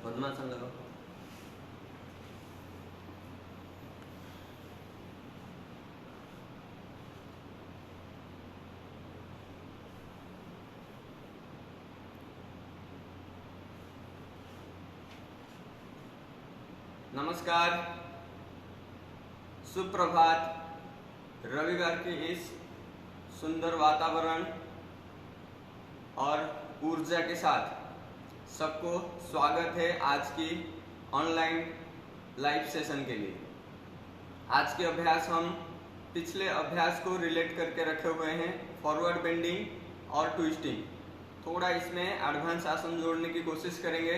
पद्मासन लगाओ। नमस्कार, सुप्रभात। रविवार के इस सुंदर वातावरण और ऊर्जा के साथ सबको स्वागत है आज की ऑनलाइन लाइव सेशन के लिए। आज के अभ्यास हम पिछले अभ्यास को रिलेट करके रखे हुए हैं, फॉरवर्ड बेंडिंग और ट्विस्टिंग। थोड़ा इसमें एडवांस आसन जोड़ने की कोशिश करेंगे।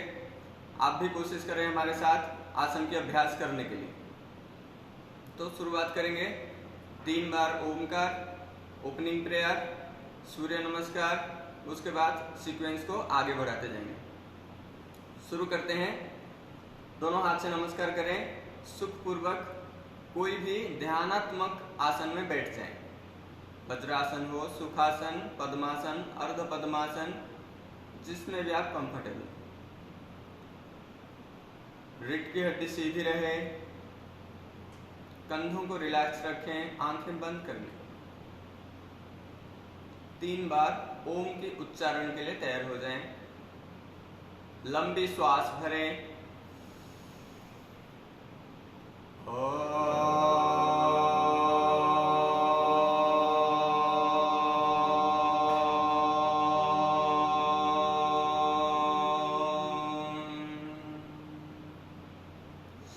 आप भी कोशिश करें हमारे साथ आसन के अभ्यास करने के लिए। तो शुरुआत करेंगे 3 बार ओमकार, ओपनिंग प्रेयर, सूर्य नमस्कार, उसके बाद सीक्वेंस को आगे बढ़ाते जाएंगे। शुरू करते हैं। दोनों हाथ से नमस्कार करें। सुखपूर्वक कोई भी ध्यानात्मक आसन में बैठ जाएं। वज्रासन हो, सुखासन, पद्मासन, अर्ध पद्मासन, जिसमें भी आप कंफर्टेबल। रीढ़ की हड्डी सीधी रहे, कंधों को रिलैक्स रखें, आंखें बंद कर लें। 3 बार ओम के उच्चारण के लिए तैयार हो जाएं। लंबी श्वास भरें।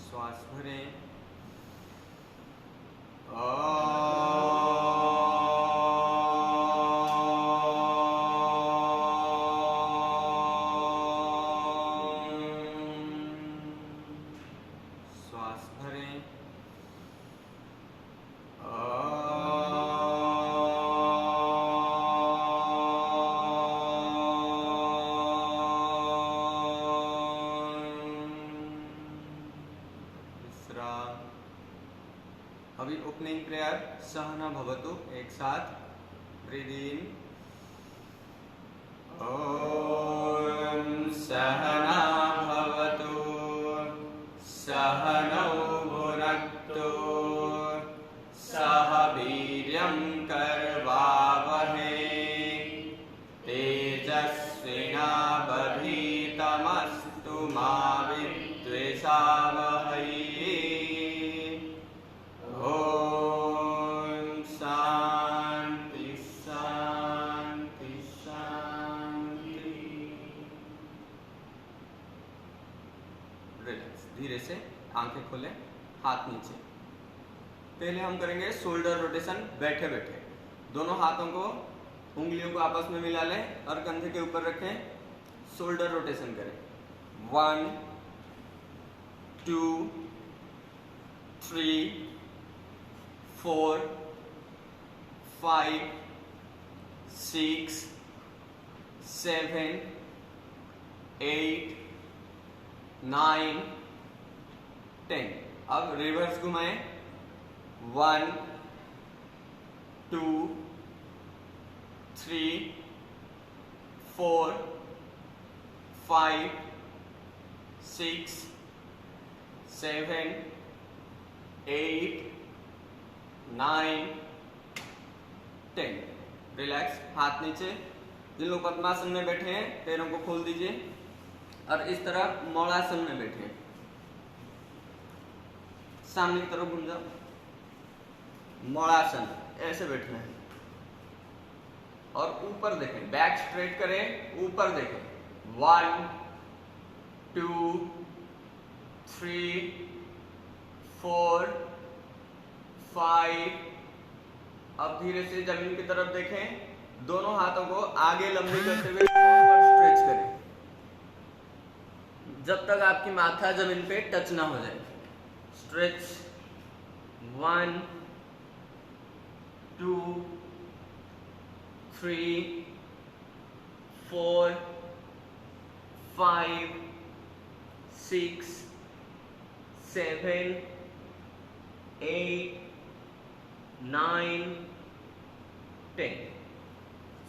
श्वास भरें। श्वास भरें। विश्राम। अभी ओपनिंग प्रेयर सहना भवतु, एक साथ ब्रीद इन। ओम सहना भवतु, सहनौ भुनक्तु, सह वीर्यं करवावहै, तेजस्विनावधीतमस्तु मा विद्विषावहै। ओम शांति शांति शांति। रिलैक्स। धीरे से आंखें खोलें, हाथ नीचे। पहले हम करेंगे शोल्डर रोटेशन बैठे बैठे। दोनों हाथों को, उंगलियों को आपस में मिला लें और कंधे के ऊपर रखें। शोल्डर रोटेशन करें। 1 2 3 4 5 6 7 8 9 10। अब रिवर्स घुमाएं। 1 2 3 4 5 6 7 8 9 10। रिलैक्स। हाथ नीचे। जिन लोग पद्मासन में बैठे हैं पैरों को खोल दीजिए और इस तरह मौलासन में बैठे। सामने की तरफ घूम जाओ। मौलासन, ऐसे बैठना है और ऊपर देखें। बैक स्ट्रेट करें, ऊपर देखें। 1 2 3 4 5। अब धीरे से जमीन की तरफ देखें। दोनों हाथों को आगे लंबी करते हुए स्ट्रेच करें जब तक आपकी माथा जमीन पे टच ना हो जाए। स्ट्रेच। 1 2 3 4 5 6 7 8 9 10।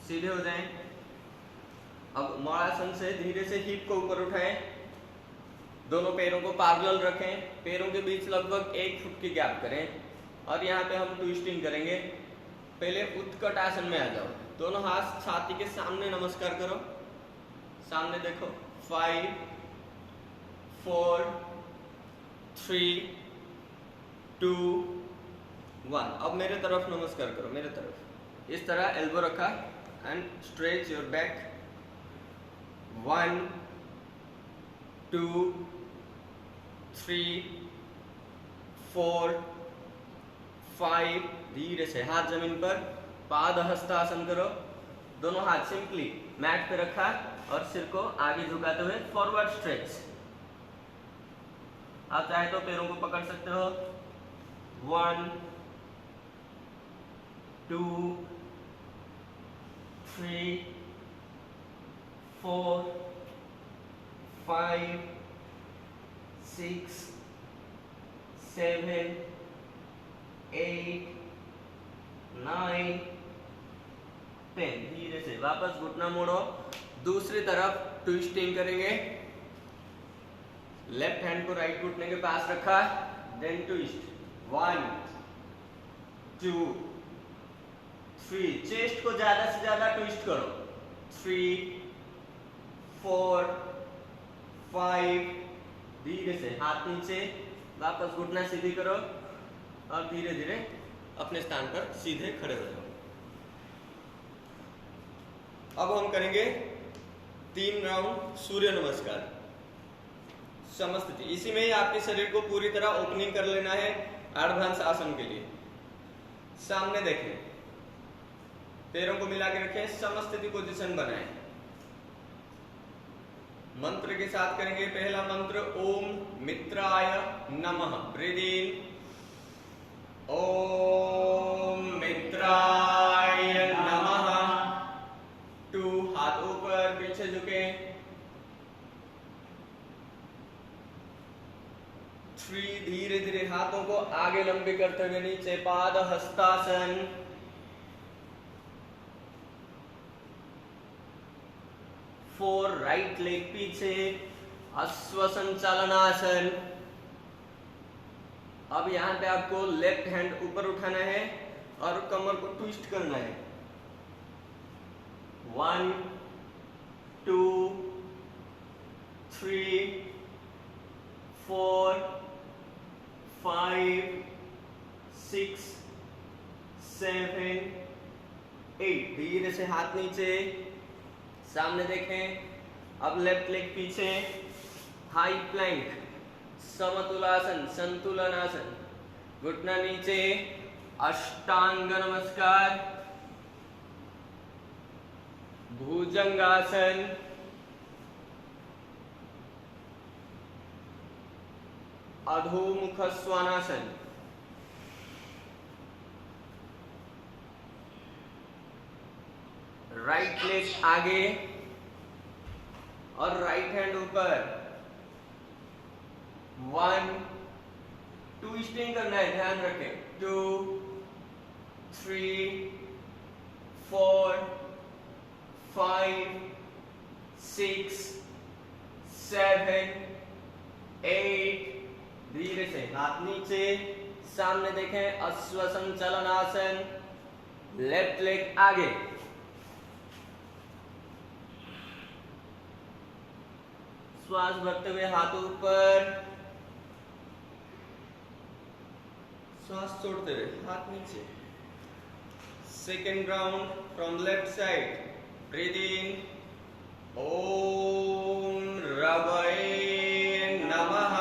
सीधे हो जाएं। अब मौलासन से धीरे से हिप को ऊपर उठाएं दोनों पैरों को पैरेलल रखें, पैरों के बीच लगभग 1 फुट की गैप करें और यहाँ पे हम ट्विस्टिंग करेंगे। पहले उत्कट आसन में आ जाओ, दोनों हाथ छाती के सामने नमस्कार करो, सामने देखो। 5 4 3 2 1। अब मेरे तरफ नमस्कार करो, मेरे तरफ। इस तरह एल्बो रखा एंड स्ट्रेच योर बैक। 1 2 3 4 5। धीरे से हाथ जमीन पर, पाद हस्तासन करो। दोनों हाथ सिंपली मैट पे रखा और सिर को आगे झुकाते हुए फॉरवर्ड स्ट्रेच। आप चाहे तो पैरों को पकड़ सकते हो। 1 2 3 4 5 6 7 8 9 10। धीरे से वापस घुटना मोड़ो, दूसरी तरफ ट्विस्टिंग करेंगे। लेफ्ट हैंड को राइट घुटने के पास रखा, देन ट्विस्ट। 1 2 3। चेस्ट को ज्यादा से ज्यादा ट्विस्ट करो। 3 4 5। धीरे से हाथ नीचे, वापस घुटना सीधी करो और धीरे धीरे अपने स्थान पर सीधे खड़े हो जाओ। अब हम करेंगे 3 राउंड सूर्य नमस्कार समस्थिति। इसी में ही आपके शरीर को पूरी तरह ओपनिंग कर लेना है अर्धहंस आसन के लिए। सामने देखें, पैरों को मिला के रखें, समस्थिति पोजीशन बनाएं। मंत्र के साथ करेंगे। पहला मंत्र ओम मित्राय नमः। Breathe in. ओम मित्राय नमः। 2 हाथ ऊपर, पीछे झुके। 3 धीरे धीरे हाथों को आगे लंबे करते हुए नीचे, पाद हस्तासन। 4 राइट लेग पीछे, अश्व संचालनासन। अब यहां पे आपको लेफ्ट हैंड ऊपर उठाना है और कमर को ट्विस्ट करना है। 1 2 3 4 5 6 7 8। धीरे से हाथ नीचे, सामने देखें। अब लेफ्ट लेग पीछे, हाई प्लैंक, समतुलासन, संतुलन आसन। घुटना नीचे, अष्टांग नमस्कार, भुजंगासन, अधोमुख स्वानासन। राइट लेग आगे और राइट हैंड ऊपर। 1 ट्विस्टिंग करना है, ध्यान रखें। 2 3 4 5 6 7 8। धीरे से हाथ नीचे, सामने देखें। अश्व संचालन आसन, लेफ्ट लेग आगे। श्वास भरते हुए हाथ ऊपर, श्वास छोड़ते हुए हाथ नीचे। Second round from left side. Breathe in. Om रवये नमः।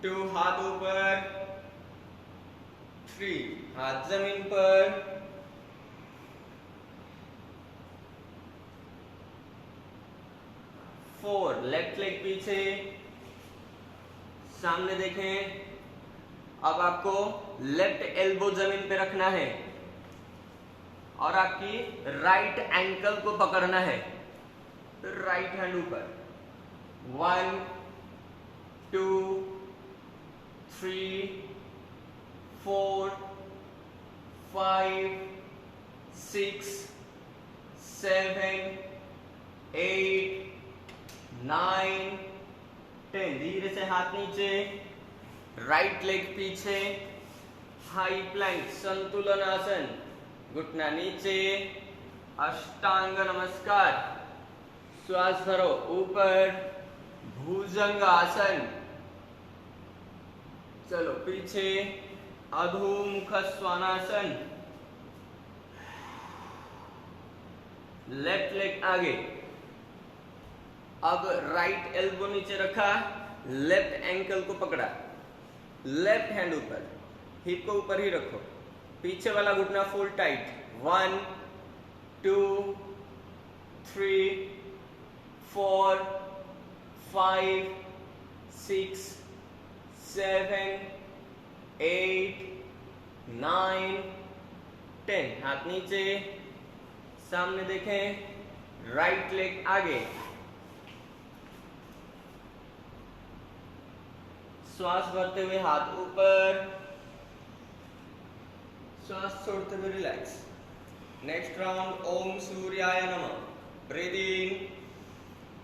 2 हाथ ऊपर। 3 हाथ जमीन पर। 4 लेफ्ट लेग पीछे, सामने देखें। अब आपको लेफ्ट एल्बो जमीन पे रखना है और आपकी राइट एंकल को पकड़ना है, राइट हैंड ऊपर। 1 2 3 4 5 6 7 8 9 10। धीरे से हाथ नीचे, राइट लेग पीछे, हाई प्लैंक संतुलन आसन, घुटना नीचे, अष्टांग नमस्कार, श्वास भरो ऊपर, भुजंग आसन, चलो पीछे, अधोमुख श्वानासन, लेफ्ट लेग आगे। अब राइट एल्बो नीचे रखा, लेफ्ट एंकल को पकड़ा, लेफ्ट हैंड ऊपर, हिप को ऊपर ही रखो, पीछे वाला घुटना फुल टाइट। 1 2 3 4 5 6 7 8 9 10। हाथ नीचे, सामने देखें, राइट लेग आगे, श्वास भरते हुए हाथ ऊपर, श्वास छोड़ते हुए रिलैक्स। नेक्स्ट राउंड, ओम सूर्याय नमः। ब्रीथ इन,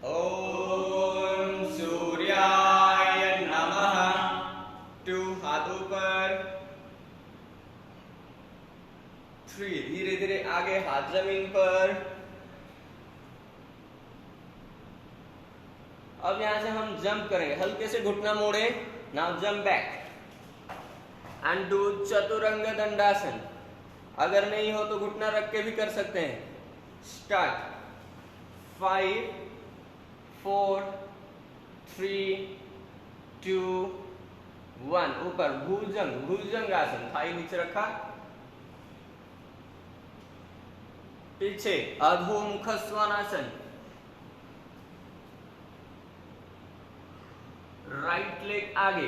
ओम सूर्याय नमः। 2, हाथ ऊपर। 3, धीरे धीरे आगे, हाथ जमीन पर। अब यहां से हम जंप करेंगे, हल्के से घुटना मोड़े। Now jump back and do Chaturanga Dandasana. अगर नहीं हो तो घुटना रख के भी कर सकते हैं। स्टार्ट। 5 4 3 2 1। ऊपर भुजंग, भुजंग आसन, थाई नीचे रखा, पीछे अधोमुख श्वानासन, राइट लेग आगे,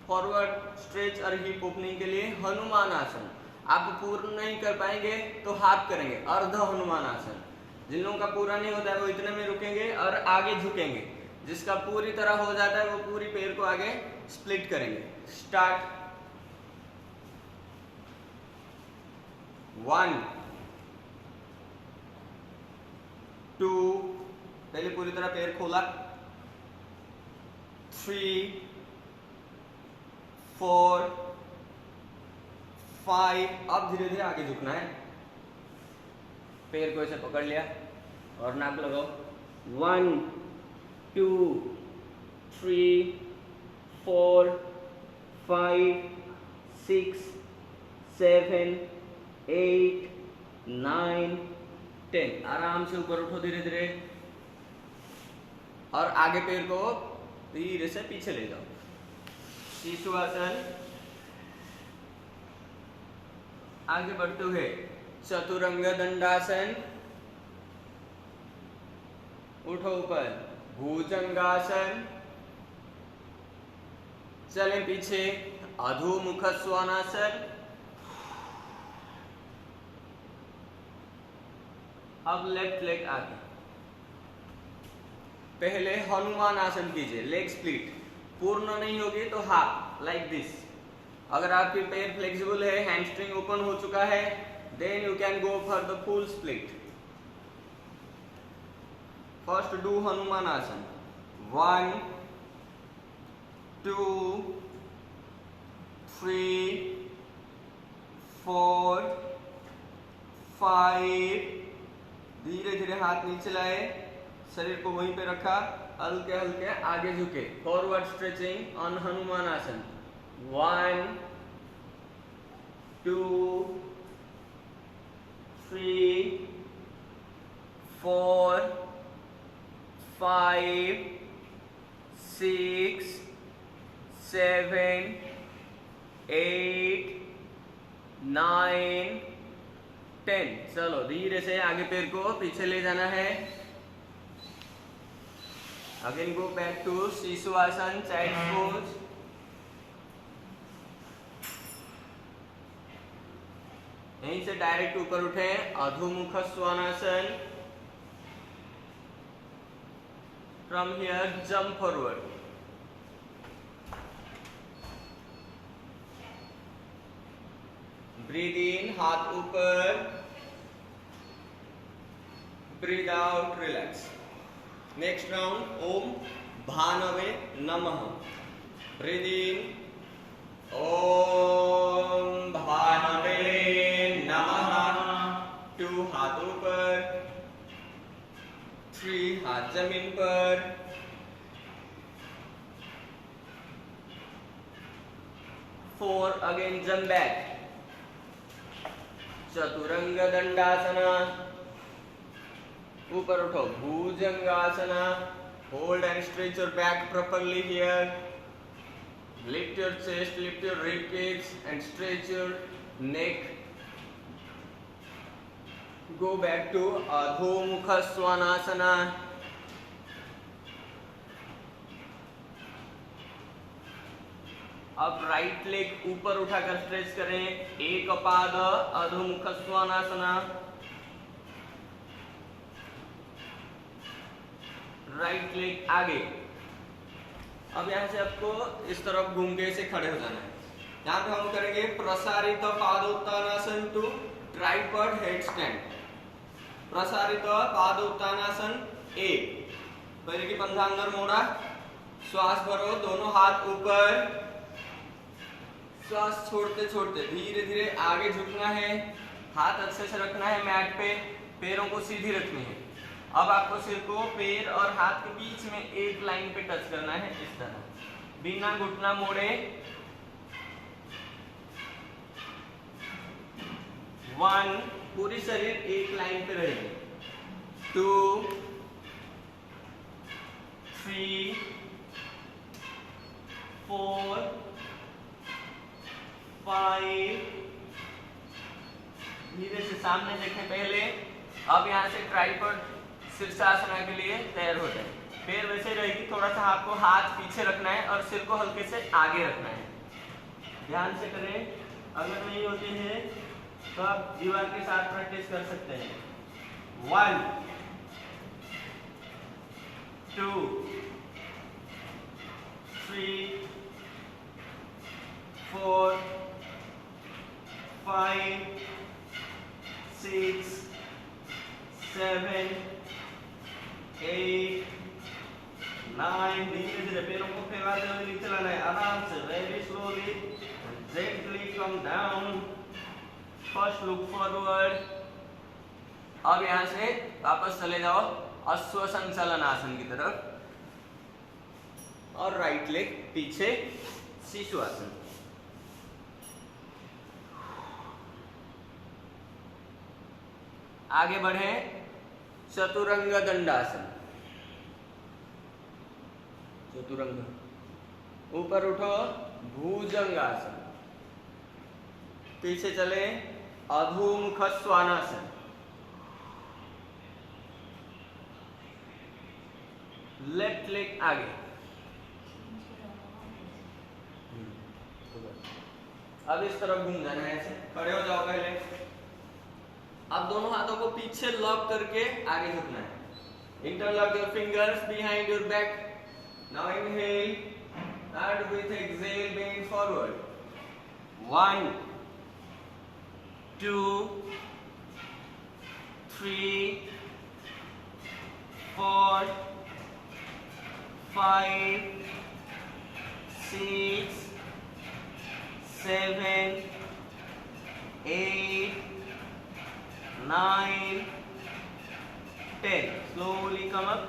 फॉरवर्ड स्ट्रेच और हिप ओपनिंग के लिए हनुमान आसन। आप पूर्ण नहीं कर पाएंगे तो हाफ करेंगे, अर्ध हनुमान आसन। जिन लोगों का पूरा नहीं होता है वो इतने में रुकेंगे और आगे झुकेंगे। जिसका पूरी तरह हो जाता है वो पूरी पैर को आगे स्प्लिट करेंगे। स्टार्ट। 1 2, पहले पूरी तरह पैर खोला। 3 4 5। अब धीरे धीरे आगे झुकना है, पैर को ऐसे पकड़ लिया और नाक लगाओ। 1 2 3 4 5 6 7 8 9 10। आराम से ऊपर उठो धीरे धीरे और आगे पैर को धीरे से पीछे ले जाओ। शीशु आसन। आगे बढ़ते हुए चतुरंग दंडासन, उठो ऊपर, भुजंगासन, चले पीछे, अधोमुख श्वानासन। अब लेफ्ट लेग आगे, पहले हनुमान आसन कीजिए, लेग स्प्लिट। पूर्ण नहीं होगी तो हाफ, लाइक दिस। अगर आपके पैर फ्लेक्सिबल है, हैमस्ट्रिंग ओपन हो चुका है, then you can go for the full split. First do Hanuman आसन। 1 2 3 4 5। धीरे धीरे हाथ नीचे लाए, शरीर को वहीं पे रखा, हल्के हल्के आगे झुके, फॉरवर्ड स्ट्रेचिंग ऑन हनुमान आसन। 1 2 3 4 5 6 7 8 9 10। चलो धीरे से आगे पैर को पीछे ले जाना है। Again go back to Shishu asana, child pose. यहीं से डायरेक्ट ऊपर उठे, Adhomukha Svanasana. From here jump forward. Breathe in, हाथ ऊपर, breathe out, relax. Next round Om भानवे नमः। ब्रीथ इन, ओम भानवे नमः। 2 हाथ ऊपर, 3 हाथ जमीन पर, 4 अगेन जंप बैक। चतुरंग दंडासना, ऊपर उठो Bhujangasana. Hold and stretch your back properly here. Lift your chest, lift your rib cage and stretch your neck. Go back to Adho Mukha Svanasana. अब राइट लेग ऊपर उठाकर स्ट्रेच करें। एक पाद अधोमुख स्वानासना। राइट लेग आगे। अब यहाँ से आपको इस तरफ घूम के से खड़े हो जाना है। यहाँ पे हम करेंगे प्रसारित पादोत्तानासन टू ट्राइपॉड हेड स्टैंड। प्रसारित पादोत्तानासन ए। पहले की पंजा अंदर मोड़ा, श्वास भरो, दोनों हाथ ऊपर, श्वास छोड़ते छोड़ते धीरे धीरे आगे झुकना है। हाथ अच्छे से रखना है मैट पे, पैरों को सीधी रखनी है। अब आपको सिर को पैर और हाथ के बीच में एक लाइन पे टच करना है, इस तरह बिना घुटना मोड़े। 1, पूरी शरीर एक लाइन पे रहेगी। 2, 3, 4, 5। धीरे से सामने देखें पहले। अब यहाँ से ट्राइपॉड शीर्षासना के लिए तैयार हो जाए। पैर वैसे रहेगी, थोड़ा सा आपको हाथ पीछे रखना है और सिर को हल्के से आगे रखना है। ध्यान से करें। अगर नहीं होते हैं तो आप दीवार के साथ प्रैक्टिस कर सकते हैं। 1, 2, 3, 4, 5, 6, 7, 8, 9। धीरे धीरे पैरों को फैलाते हुए नीचे लाना है, आराम से, very slowly, gently come down. First look forward. अब यहाँ से वापस चले जाओ अश्व संचालन आसन की तरफ और राइट लेग पीछे, शिशु आसन। आगे बढ़े चतुरंग दंडासन। चतुरंग, ऊपर उठो भुजंगासन। पीछे चले अधोमुख स्वानासन। लेफ्ट लेग आगे। अब इस तरफ घूम जाना है, ऐसे खड़े हो जाओ पहले। अब दोनों हाथों को पीछे लॉक करके आगे झुकना है। Interlock your fingers behind your back. Now inhale and with exhale bend forward. 1, 2, 3, 4, 5, 6, 7, 8, 9, 10. Slowly come up.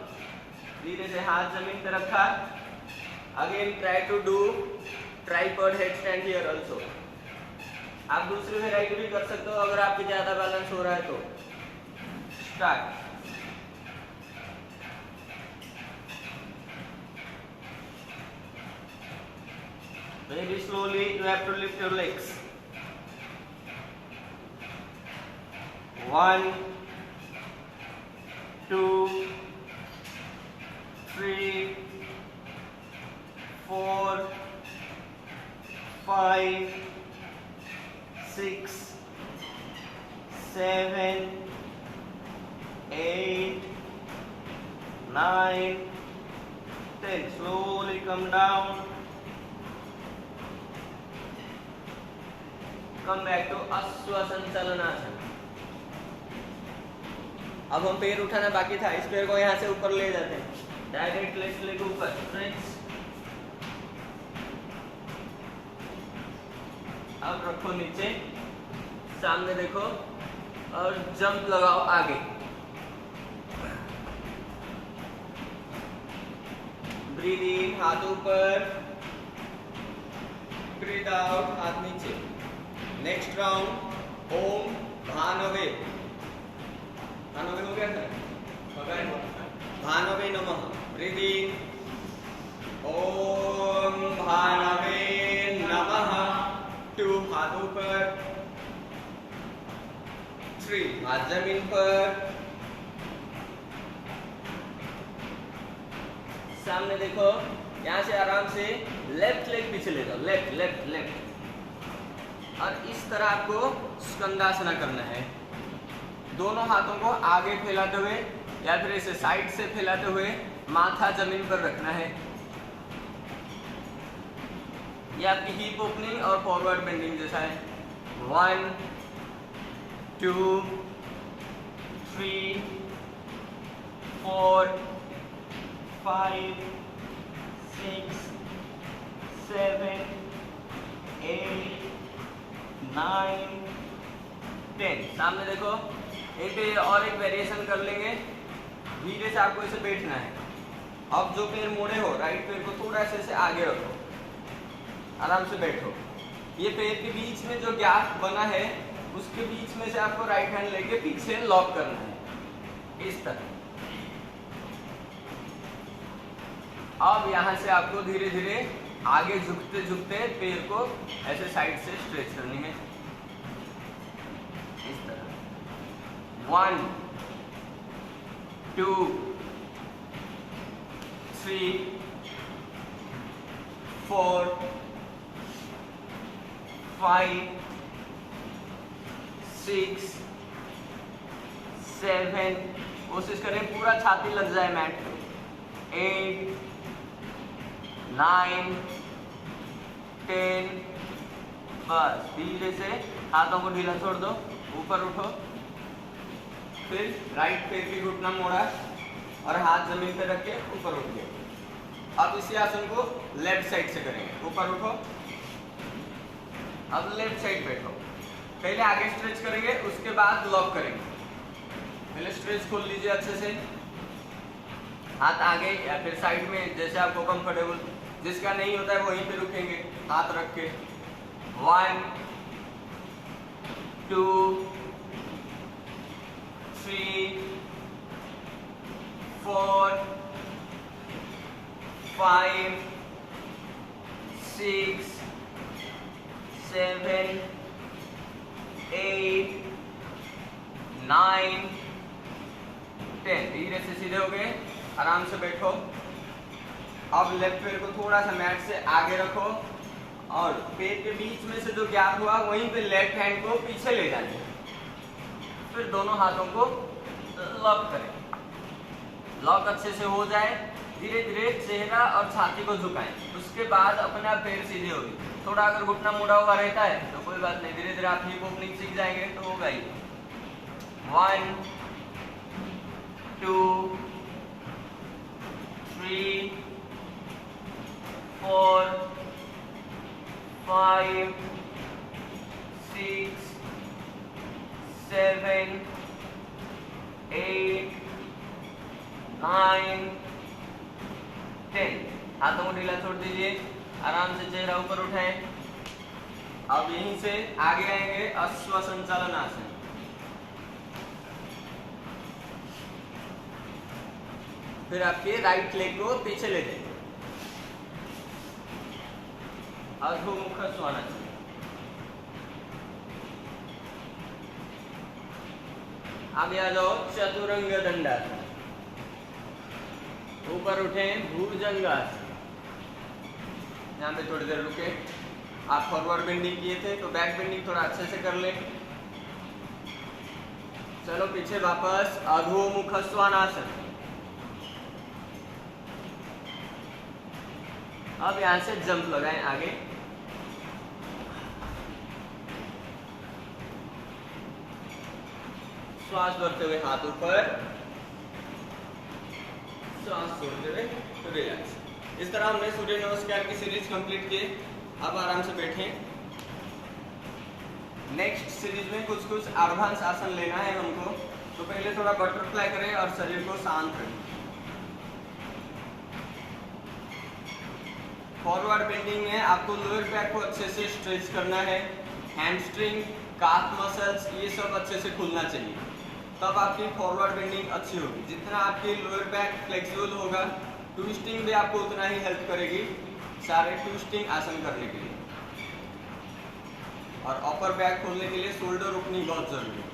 धीरे से हाथ जमीन पे रखा। Again try to do tripod headstand here also. आप दूसरी वेराइटी भी कर सकते हो अगर आपके ज्यादा बैलेंस हो रहा है तो। Start. Very slowly you have to lift your legs. 1, 2, 3, 4, 5, 6, 7, 8, 9, 10. Slowly come down. Come back to अश्व संचालनासन. अब हम पैर उठाना बाकी था, इस पैर को यहाँ से ऊपर ले जाते हैं। डायरेक्ट लेफ्ट लेग ऊपर, स्ट्रेच। अब रखो नीचे, सामने देखो और जंप लगाओ आगे। ब्रीद इन, हाथ ऊपर, ब्रीद आउट, हाथ नीचे। Next round Om भानवे। भानवे हो गया था, भानवे नमः। ब्रीद इन, ओम भानवे नमः। 2, हाथ ऊपर। 3, हाथ जमीन पर। सामने देखो, यहाँ से आराम से लेफ्ट लेग पीछे ले जाओ, लेफ्ट लेफ्ट लेफ्ट। और इस तरह आपको स्कंदासना करना है। दोनों हाथों को आगे फैलाते हुए या फिर इसे साइड से फैलाते हुए माथा जमीन पर रखना है। ये आपकी हिप ओपनिंग और फॉरवर्ड बेंडिंग जैसा है। 1 2 3 4 5 6 7 8 9 10। सामने देखो, एक पे और एक वेरिएशन कर लेंगे। धीरे से आपको इसे बैठना है। अब जो पैर मोड़े हो, राइट पैर को थोड़ा से आगे रखो, आराम से बैठो। ये पैर के बीच में जो गैप बना है उसके बीच में से आपको राइट हैंड लेके पीछे लॉक करना है, इस तरह। अब यहाँ से आपको धीरे धीरे आगे झुकते झुकते पैर को ऐसे साइड से स्ट्रेच करनी है, इस तरह। 1 2 3 4 5 6 7। कोशिश करें पूरा छाती लग जाए मैट। 8 9 10। बस धीरे से हाथों को ढीला छोड़ दो, ऊपर उठो। फिर राइट पैर की घुटना मोड़ा और हाथ जमीन पे रख के ऊपर उठ गए। अब इसी आसन को लेफ्ट साइड से करेंगे। ऊपर उठो, अब लेफ्ट साइड बैठो। पहले आगे स्ट्रेच करेंगे, उसके बाद लॉक करेंगे। पहले स्ट्रेच खोल लीजिए अच्छे से, हाथ आगे या फिर साइड में जैसे आपको कंफर्टेबल। जिसका नहीं होता है वहीं पे रुकेंगे हाथ रख के। 1 2 3 4 5 6 7 8 9 10। धीरे से सीधे हो गए, आराम से बैठो। अब लेफ्ट पैर को थोड़ा सा मैट से आगे रखो और पैर के बीच में से जो गैप हुआ वहीं पे लेफ्ट हैंड को पीछे ले जाइए। फिर दोनों हाथों को लॉक करें। लॉक अच्छे से हो जाए, धीरे धीरे चेहरा और छाती को झुकाएं। उसके बाद अपने आप पैर सीधे होगी। थोड़ा अगर घुटना मुड़ा हुआ रहता है तो कोई बात नहीं, धीरे धीरे आप हिप ओपनिंग सीख जाएंगे तो होगा ही। 1 2 3 4 5 6 7 8 9 10। हाथों को ढीला छोड़ दीजिए, आराम से चेहरा ऊपर उठाएं। अब यहीं से आगे आएंगे अश्व संचालन आसन। फिर आपके राइट लेग को पीछे ले जाएंगे, अधोमुख स्वानासन। अब आ जाओ चतुरंग दंडासन। ऊपर उठें भुजंगासन। यहाँ पे थोड़ी देर रुके। आप फॉरवर्ड बेंडिंग किए थे तो बैक बेंडिंग थोड़ा अच्छे से कर ले। चलो पीछे वापस, अधोमुख स्वानासन। अब यहाँ से जंप लगाएं आगे। श्वास भरते हुए हाथ ऊपर, सांस छोड़ते हुए रिलैक्स। इस तरह हमने सूर्य नमस्कार की सीरीज कंप्लीट की। अब आराम से बैठें। नेक्स्ट सीरीज में कुछ एडवांस आसन लेना है हमको, तो पहले थोड़ा बटरफ्लाई करें और शरीर को शांत रखें। फॉरवर्ड बेंडिंग में आपको लोअर बैक को अच्छे से स्ट्रेच करना है। हैमस्ट्रिंग, काफ मसल्स ये सब अच्छे से खुलना चाहिए, तब आपकी फॉरवर्ड बेंडिंग अच्छी होगी। जितना आपकी लोअर बैक फ्लेक्सिबल होगा, ट्विस्टिंग भी आपको उतना ही हेल्प करेगी सारे ट्विस्टिंग आसन करने के लिए। और अपर बैक खोलने के लिए शोल्डर ओपनिंग बहुत जरूरी है।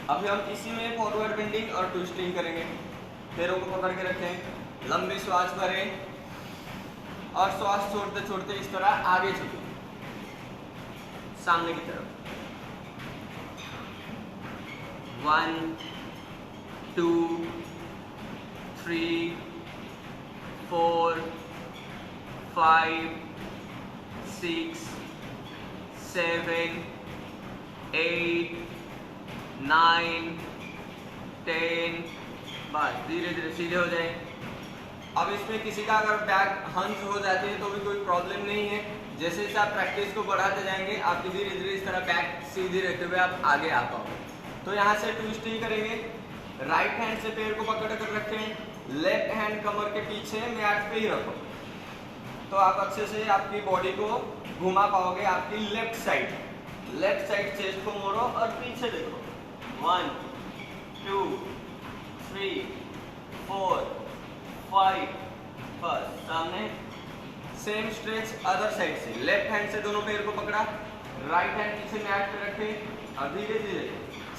अभी हम इसी में फॉरवर्ड बेंडिंग और ट्विस्टिंग करेंगे। पैरों को पकड़ के रखें, लंबी श्वास भरें और श्वास छोड़ते छोड़ते इस तरह आगे झुकें सामने की तरफ। 1 2 3 4 5 6 7 8 9 10। बस धीरे धीरे सीधे हो जाए। अब इसमें किसी का अगर बैक हंस हो जाती है तो भी कोई प्रॉब्लम नहीं है। जैसे जैसे आप प्रैक्टिस को बढ़ाते जाएंगे, आपकी धीरे धीरे इस तरह बैक सीधी रखते हुए आप आगे आ पाओगे। तो यहाँ से ट्विस्टिंग करेंगे। राइट हैंड से पैर को पकड़ कर रखें, लेफ्ट हैंड कमर के पीछे मैट पे ही रखो, तो आप अच्छे से आपकी बॉडी को घुमा पाओगे। आपकी लेफ्ट साइड चेस्ट को मोड़ो और पीछे देखो। 1 2 3 4 5। बस सामने। सेम स्ट्रेच अदर साइड से। लेफ्ट हैंड से दोनों पैर को पकड़ा, राइट हैंड पीछे मैट पे रखे और धीरे धीरे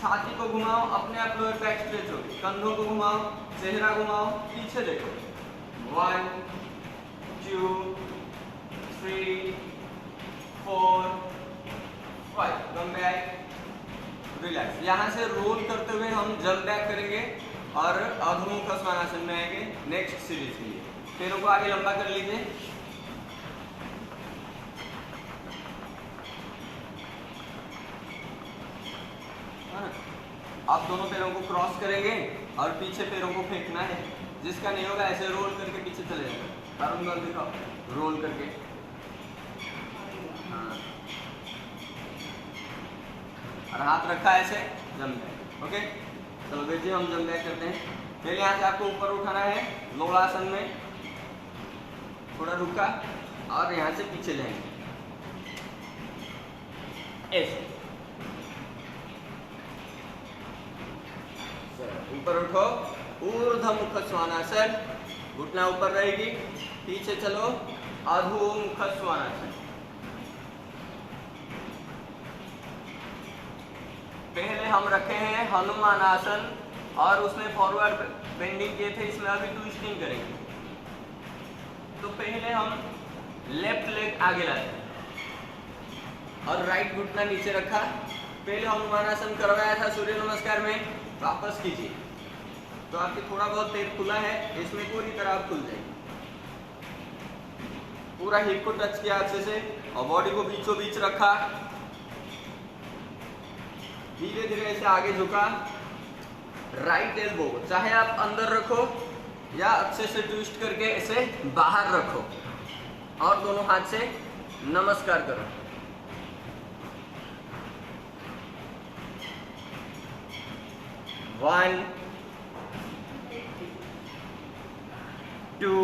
छाती को घुमाओ, अपने आप लोअर बैक स्ट्रेच हो। कंधों को घुमाओ, चेहरा घुमाओ, पीछे देखो। 1 2 3 4 5। Come back, relax. यहाँ से रोल करते हुए हम जंप बैक करेंगे और अधोमुख स्वानासन में आएंगे नेक्स्ट सीरीज के लिए। पैरों को आगे लंबा कर लीजिए। आप दोनों पैरों को क्रॉस करेंगे और पीछे पैरों को फेंकना है। जिसका नहीं होगा ऐसे रोल करके पीछे चले जाएगा। अरुण बल दिखाओ, रोल करके। हाँ, और हाथ रखा ऐसे जंप बैक। ओके, चलो देखिए हम जंप बैक करते हैं। पहले यहाँ से आपको ऊपर उठाना है लोलासन में, थोड़ा रुका और यहाँ से पीछे जाएंगे ऐसे। ऊपर उठो, ऊर्ध्वमुख स्वानासन, घुटना ऊपर रहेगी, पीछे चलो, अधोमुख स्वानासन। पहले हम रखे हैं हनुमान आसन और उसमें फॉरवर्ड बेंडिंग किए थे, इसमें अभी ट्विस्टिंग करेंगे। तो पहले हम लेफ्ट लेग आगे लाते हैं और राइट घुटना नीचे रखा। पहले हनुमान आसन करवाया था सूर्य नमस्कार में, वापस कीजिए तो आपकी थोड़ा बहुत पेट खुला है, इसमें पूरी तरह आप खुल जाएंगे। पूरा हिप को टच किया अच्छे से और बॉडी को बीचों बीच रखा। धीरे धीरे ऐसे आगे झुका। राइट एल्बो चाहे आप अंदर रखो या अच्छे से ट्विस्ट करके ऐसे बाहर रखो और दोनों हाथ से नमस्कार करो। One, 2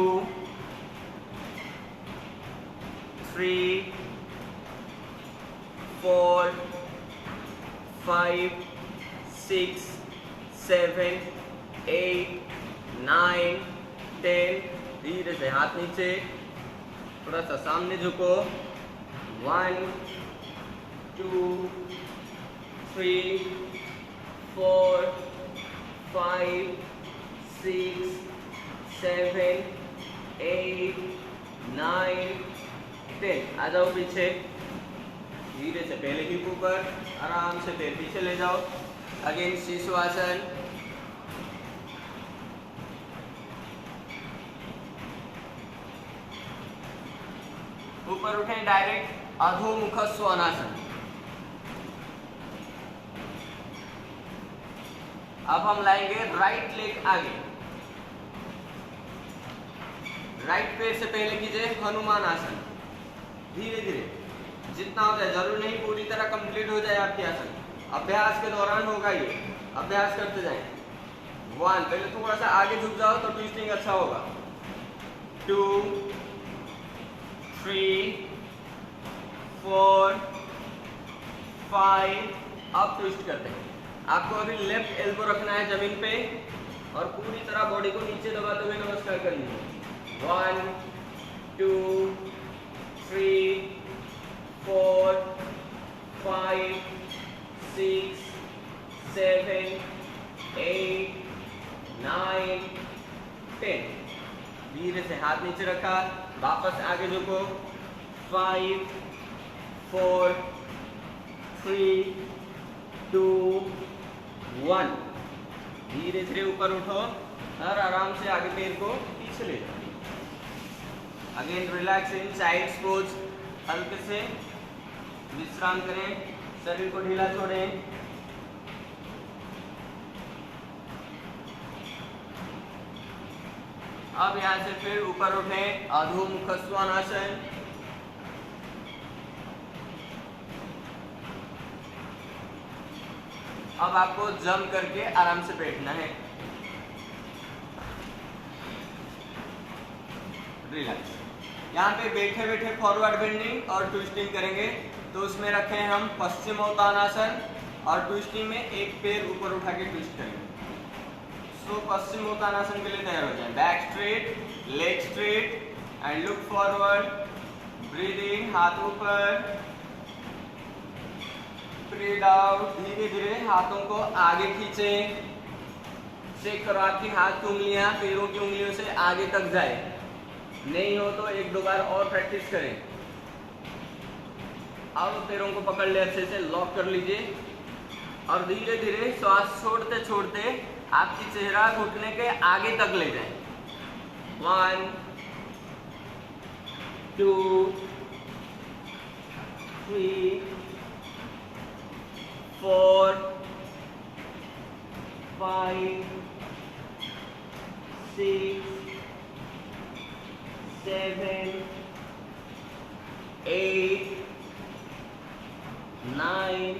3 4 5 6 7 8 9 10। धीरे से हाथ नीचे, थोड़ा सा सामने झुको। 1 2 3 4 5 6 7 8 9 10। आ जाओ पीछे। धीरे से पहले हिप ऊपर, आराम से पैर पीछे ले जाओ। अगेन शीर्षासन। ऊपर उठें डायरेक्ट अधोमुख स्वानासन। अब हम लाएंगे राइट लेग आगे राइट पैर से पहले कीजिए हनुमान आसन। धीरे धीरे जितना होता है, जरूर नहीं पूरी तरह कंप्लीट हो जाए आपकी आसन, अभ्यास के दौरान होगा ये, अभ्यास करते जाएं। 1, पहले थोड़ा सा आगे झुक जाओ तो ट्विस्टिंग अच्छा होगा। 2, 3, 4, 5, अब ट्विस्ट करते हैं। आपको अभी लेफ्ट एल्बो रखना है जमीन पे और पूरी तरह बॉडी को नीचे दबाते हुए नमस्कार करिए। 1, 2, 3, 4, 5, 6, 7, 8, 9, 10। धीरे से हाथ नीचे रखा, वापस आगे झुको। 5, 4, 3, 2, 1। धीरे धीरे ऊपर उठो और आराम से आगे पैर को पीछे ले जाओ। Again relax in child's pose, हल्के से विश्राम करें, शरीर को ढीला छोड़ें। अब यहाँ से फिर ऊपर उठें, अधोमुख श्वानासन। अब आपको जंप करके आराम से बैठना है। रिलैक्स। यहाँ पे बैठे बैठे फॉरवर्ड बेंडिंग और ट्विस्टिंग करेंगे, तो उसमें रखें हम पश्चिमोत्तानासन और ट्विस्टिंग में एक पैर ऊपर उठा के ट्विस्ट करेंगे। सो पश्चिमोत्तानासन के लिए तैयार हो जाए। Back straight, leg straight and look forward. Breathe in, हाथ ऊपर, ब्रीद आउट। धीरे धीरे हाथों को आगे खींचें। चेक करो आपकी हाथ की उंगलियां पैरों की उंगलियों से आगे तक जाए। नहीं हो तो 1-2 बार और प्रैक्टिस करें। अब पैरों को पकड़ ले, अच्छे से लॉक कर लीजिए और धीरे धीरे श्वास छोड़ते छोड़ते आपकी चेहरा घुटने के आगे तक ले जाएं। 1, 2, 3, 4, 5, 6, 7, 8, 9,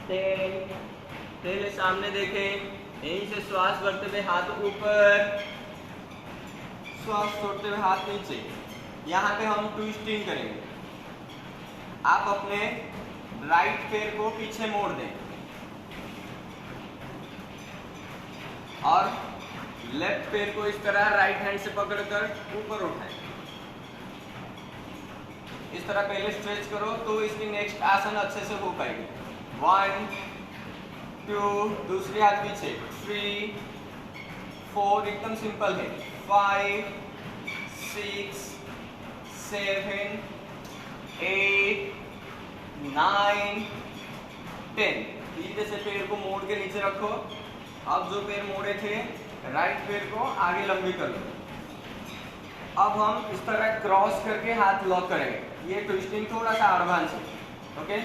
10। पहले सामने देखें, यहीं से श्वास भरते हुए हाथ ऊपर, श्वास छोड़ते हुए हाथ नीचे। यहाँ पे हम ट्विस्टिंग करेंगे। आप अपने राइट पैर को पीछे मोड़ दें और लेफ्ट पैर को इस तरह राइट हैंड से पकड़कर ऊपर उठाएं। इस तरह पहले स्ट्रेच करो तो इसकी नेक्स्ट आसन अच्छे से हो पाएगी। 1, 2, दूसरी हाथ पीछे। 3, 4, एकदम सिंपल है। 5, 6, 7, 8, 9, 10। धीरे से पैर को मोड़ के नीचे रखो। अब जो पैर मोड़े थे, राइट पैर को आगे लंबी कर लो। अब हम इस तरह क्रॉस करके हाथ लॉक करेंगे। ये ट्विस्टिंग थोड़ा सा एडवांस है, ओके?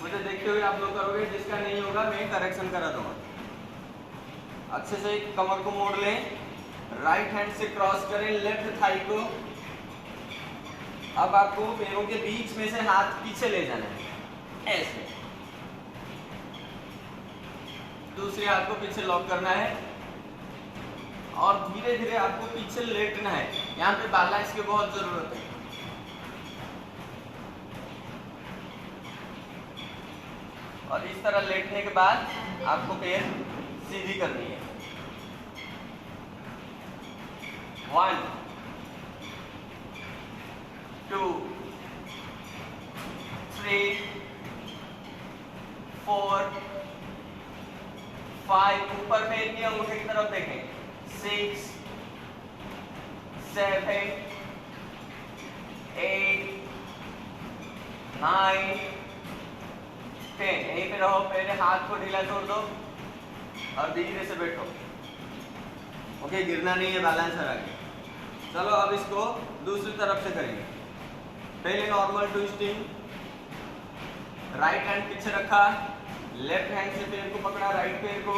मुझे देखते हुए आप लोग करोगे, जिसका नहीं होगा मैं करेक्शन करा दूंगा। अच्छे से कमर को मोड़ लें, राइट हैंड से क्रॉस करें लेफ्ट थाई को। अब आपको पैरों के बीच में से हाथ पीछे ले जाना है, ऐसे। दूसरे हाथ को पीछे लॉक करना है और धीरे धीरे आपको पीछे लेटना है। यहाँ पे बैलेंस की बहुत जरूरत है। और इस तरह लेटने के बाद आपको पैर सीधी करनी है। 1, 2, 3, 4, 5, ऊपर पैर की अंगूठे की तरफ देखें। 6, 7, 8, 9, 10। यहीं पे रहो, पहले हाथ को ढीला छोड़ दो और धीरे से बैठो। ओके, गिरना नहीं है, बैलेंस है आगे। चलो अब इसको दूसरी तरफ से करेंगे। पहले नॉर्मल ट्विस्टिंग, राइट हैंड पीछे रखा, लेफ्ट हैंड से पैर को पकड़ा, राइट पैर को,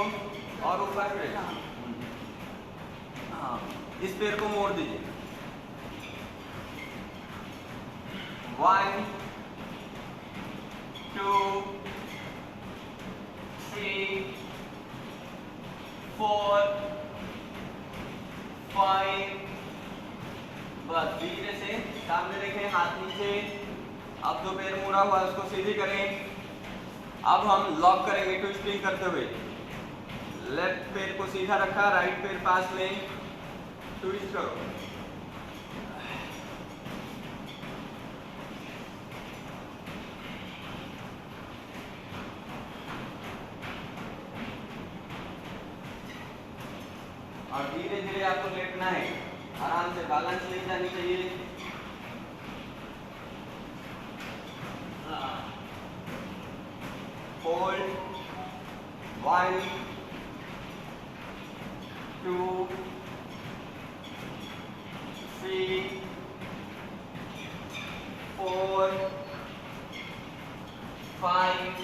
और ऊपर बैठा। हाँ, इस पैर को मोड़ दीजिए। 1 2 3 4 5। बस धीरे से सामने देखें, हाथ नीचे। अब जो पैर मुड़ा हुआ है उसको सीधी करें। अब हम लॉक करेंगे ट्विस्टिंग करते हुए। लेफ्ट पैर को सीधा रखा, राइट पैर पास में, ट्विस्ट करो। और धीरे धीरे आपको लेटना है, आराम से, बैलेंस नहीं जानी चाहिए। होल्ड 1 2 3 4 5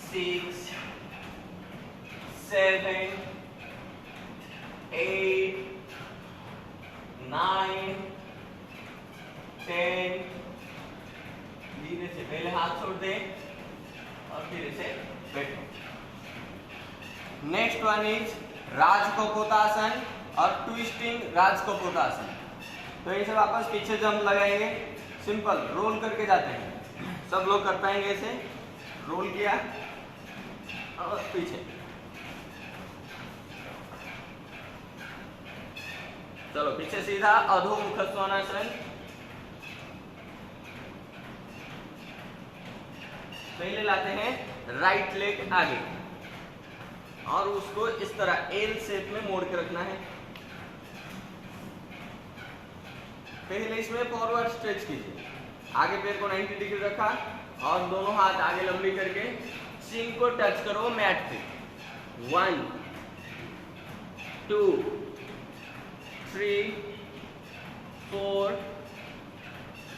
6 7 8 9 10। धीरे से पहले हाथ छोड़ दें और धीरे से बैठो। नेक्स्ट वन इज राजकपोतासन और ट्विस्टिंग राजकपोतासन। तो ये सब वापस पीछे जंप लगाएंगे, सिंपल रोल करके जाते हैं। सब लोग कर पाएंगे ऐसे, रोल किया और पीछे। चलो पीछे सीधा, अधोमुख स्वानासन। पहले लाते हैं राइट लेग आगे और उसको इस तरह एल शेप में मोड़ के रखना है। पहले इसमें फॉरवर्ड स्ट्रेच कीजिए, आगे पैर को 90 डिग्री रखा और दोनों हाथ आगे लंबी करके सिंग को टच करो मैट पे। 1 2 3 4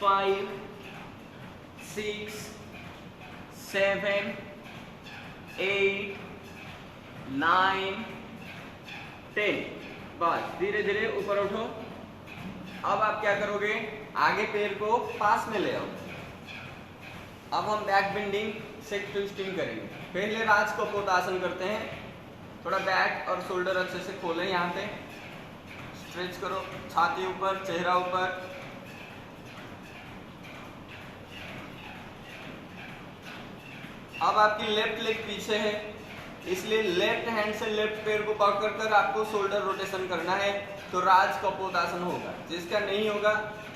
5 6 7 8 9 10। बस धीरे धीरे ऊपर उठो। अब आप क्या करोगे, आगे पैर को पास में ले आओ। अब हम बैक बेंडिंग से ट्विस्टिंग करेंगे। पहले राजकपोतासन करते हैं। थोड़ा बैक और शोल्डर अच्छे से खोलें, यहाँ पे स्ट्रेच करो, छाती ऊपर, चेहरा ऊपर। अब आपकी लेफ्ट लेग पीछे है, इसलिए लेफ्ट हैंड से लेफ्ट पैर को पकड़कर आपको शोल्डर रोटेशन करना है, तो राजकपोतासन होगा। जिसका नहीं होगा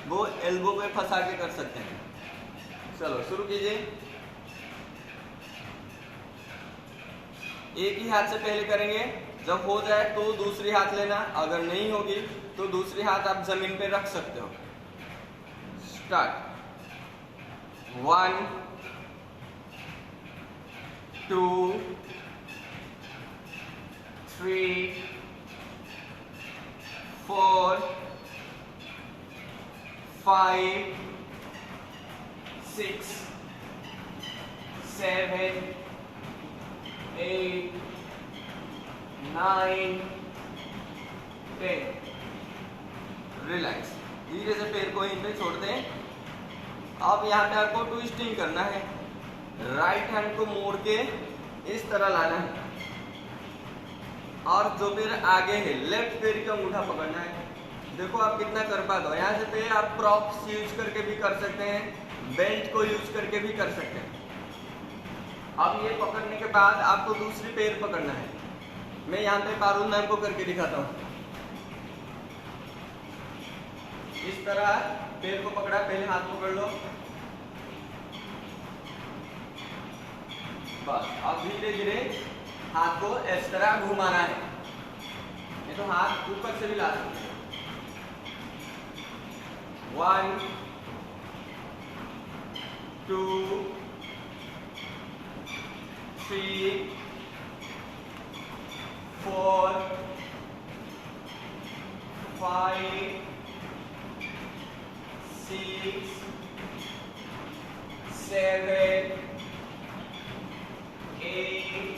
वो एल्बो पे फंसा के कर सकते हैं। चलो शुरू कीजिए। एक ही हाथ से पहले करेंगे, जब हो जाए तो दूसरी हाथ लेना, अगर नहीं होगी तो दूसरी हाथ आप जमीन पे रख सकते हो। स्टार्ट। 1 2 3 4 5 6 7 8 9 10। रिलैक्स, धीरे से पैर को यहीं पे छोड़ दें। अब यहाँ पे आपको ट्विस्टिंग करना है। राइट हैंड को मोड़ के इस तरह लाना है और जो पैर आगे है लेफ्ट पैर का अंगूठा पकड़ना है। देखो आप कितना कर पाते हो। यहाँ से पैर आप प्रॉप्स यूज करके भी कर सकते हैं, बेल्ट को यूज करके भी कर सकते हैं। अब ये पकड़ने के बाद आपको दूसरी पैर पकड़ना है। मैं यहाँ पे पारुल मैम को करके दिखाता हूँ। इस तरह पैर को पकड़ा, पहले हाथ पकड़ लो, बस। अब धीरे धीरे हाथ को इस तरह घुमाना है, ये तो हाथ ऊपर से भी ला सकते हैं। 1 2 3 4 5 6 7 8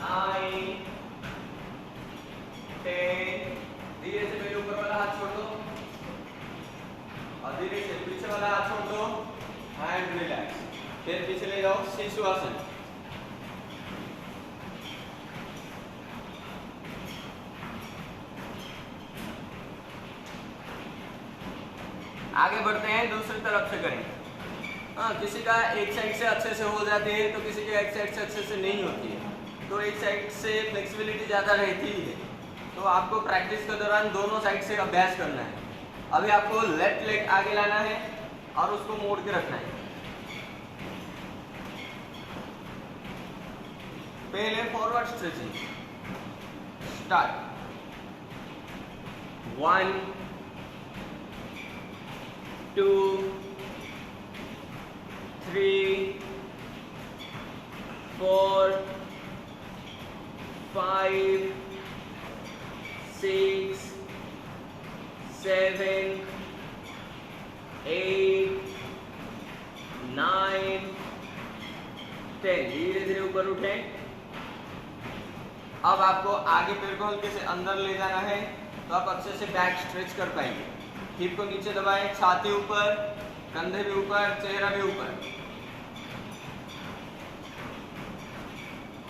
9 एंड रिलैक्स। फिर पीछे ले जाओ, शिशु आसन। आगे बढ़ते हैं, दूसरी तरफ से करेंगे। हाँ, किसी का एक साइड से अच्छे से हो जाती है तो किसी के एक साइड से अच्छे से नहीं होती है, तो एक साइड से फ्लेक्सिबिलिटी ज़्यादा रहती ही है। तो आपको प्रैक्टिस के दौरान दोनों साइड से अभ्यास करना है। अभी आपको लेफ्ट लेग आगे लाना है और उसको मोड़ के रखना है। पहले फॉरवर्ड स्ट्रेचिंग स्टार्ट। 1 2 3 4 5 6 7 8 9 10। धीरे धीरे ऊपर उठें। अब आपको आगे पैर को हल्के से अंदर ले जाना है, तो आप अच्छे से बैक स्ट्रेच कर पाएंगे। हिप को नीचे दबाएं, छाती ऊपर, कंधे भी ऊपर, चेहरा भी ऊपर।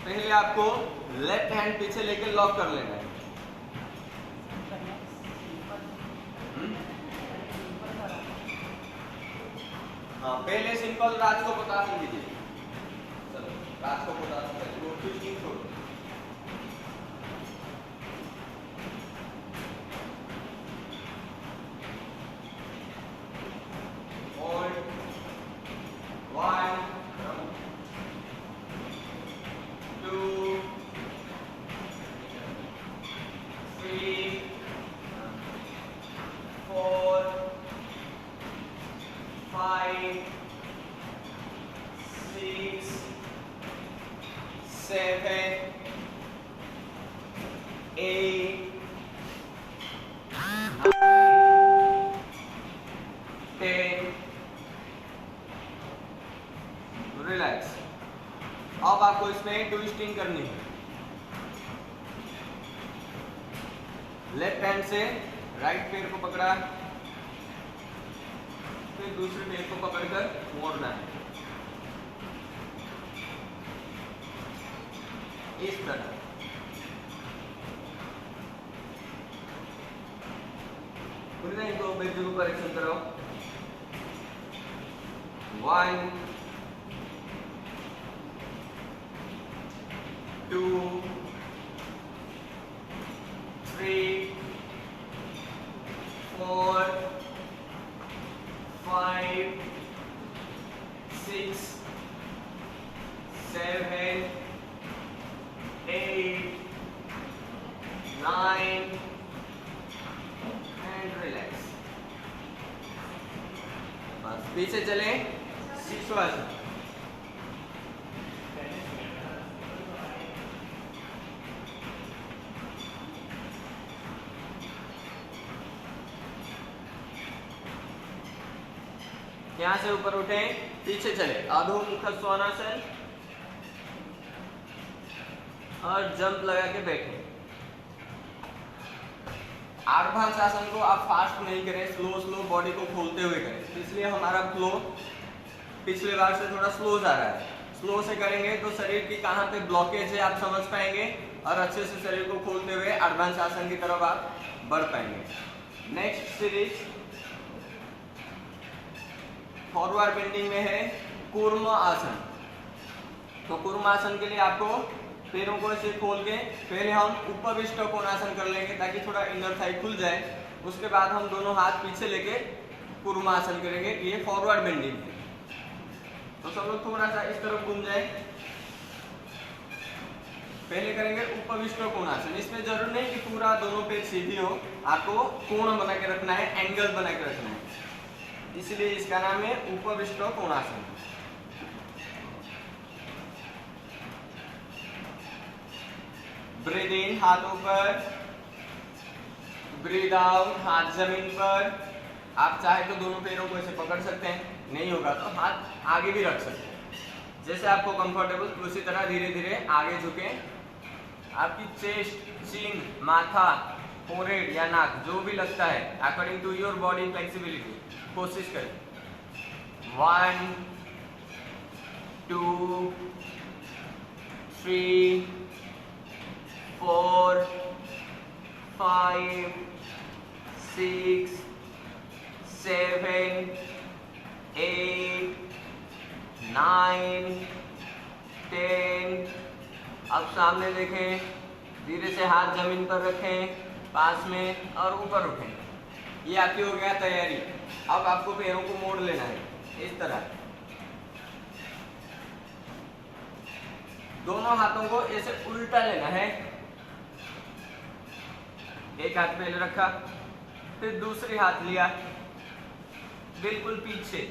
पहले आपको लेफ्ट हैंड पीछे लेके लॉक कर लेना है। हाँ, पहले सिंपल राज को पोतासन कीजिए। चलो, राज को पोतासन करिए, ट्विस्टिंग छोड़ो। रिलैक्स। अब आपको इसमें ट्विस्टिंग करनी है। लेफ्ट हैंड से राइट पैर को पकड़ा, फिर दूसरे पैर को पकड़कर मोड़ना है इस तरह। इनको बेजू को करेक्शन करो। 1 2 3 4 5 6 7 8 9 एंड रिलैक्स। बस पीछे चले, शिशु आसन। यहाँ से ऊपर उठें, पीछे चले, अधोमुख स्वानासन और जंप लगा के बैठे। आर्भांस आसन को आप फास्ट नहीं करें, स्लो स्लो बॉडी को खोलते हुए करें, इसलिए हमारा फ्लो पिछले बार से थोड़ा स्लो जा रहा है। स्लो से करेंगे तो शरीर की कहाँ पे ब्लॉकेज है आप समझ पाएंगे और अच्छे से शरीर को खोलते हुए आर्भांस आसन की तरफ आप बढ़ पाएंगे। नेक्स्ट सीरीज फॉरवर्ड बेंडिंग में है कूर्म आसन। तो कूर्म आसन के लिए आपको पैरों को ऐसे खोल के पहले हम उपविष्ट कोणासन कर लेंगे ताकि थोड़ा इनर थाई खुल जाए। उसके बाद हम दोनों हाथ पीछे लेके कूर्म आसन करेंगे। ये फॉरवर्ड बेंडिंग है। तो सब लोग थोड़ा सा इस तरफ घूम जाए। पहले करेंगे उपविष्ट कोणासन। इसमें जरूर नहीं कि पूरा दोनों पैर सीधी हो, आपको कोण बना के रखना है, एंगल बना के रखना है, इसलिए इसका नाम है उपविष्ट कोणासन। ब्रीद इन हाथों पर, ब्रीद आउट हाथ जमीन पर। आप चाहे तो दोनों पैरों को ऐसे पकड़ सकते हैं, नहीं होगा तो हाथ आगे भी रख सकते हैं, जैसे आपको कंफर्टेबल। उसी तरह धीरे धीरे आगे झुके। आपकी चेस्ट, चिन, माथा, फोरहेड या नाक जो भी लगता है according to your body flexibility कोशिश करें। 1 2 3 4 5 6 7 8 9 10। अब सामने देखें, धीरे से हाथ जमीन पर रखें, पास में और ऊपर उठें। ये आपकी हो गया तैयारी। अब आपको पैरों को मोड़ लेना है इस तरह, दोनों हाथों को ऐसे उल्टा लेना है। एक हाथ पहले रखा, फिर दूसरी हाथ लिया, बिल्कुल पीछे,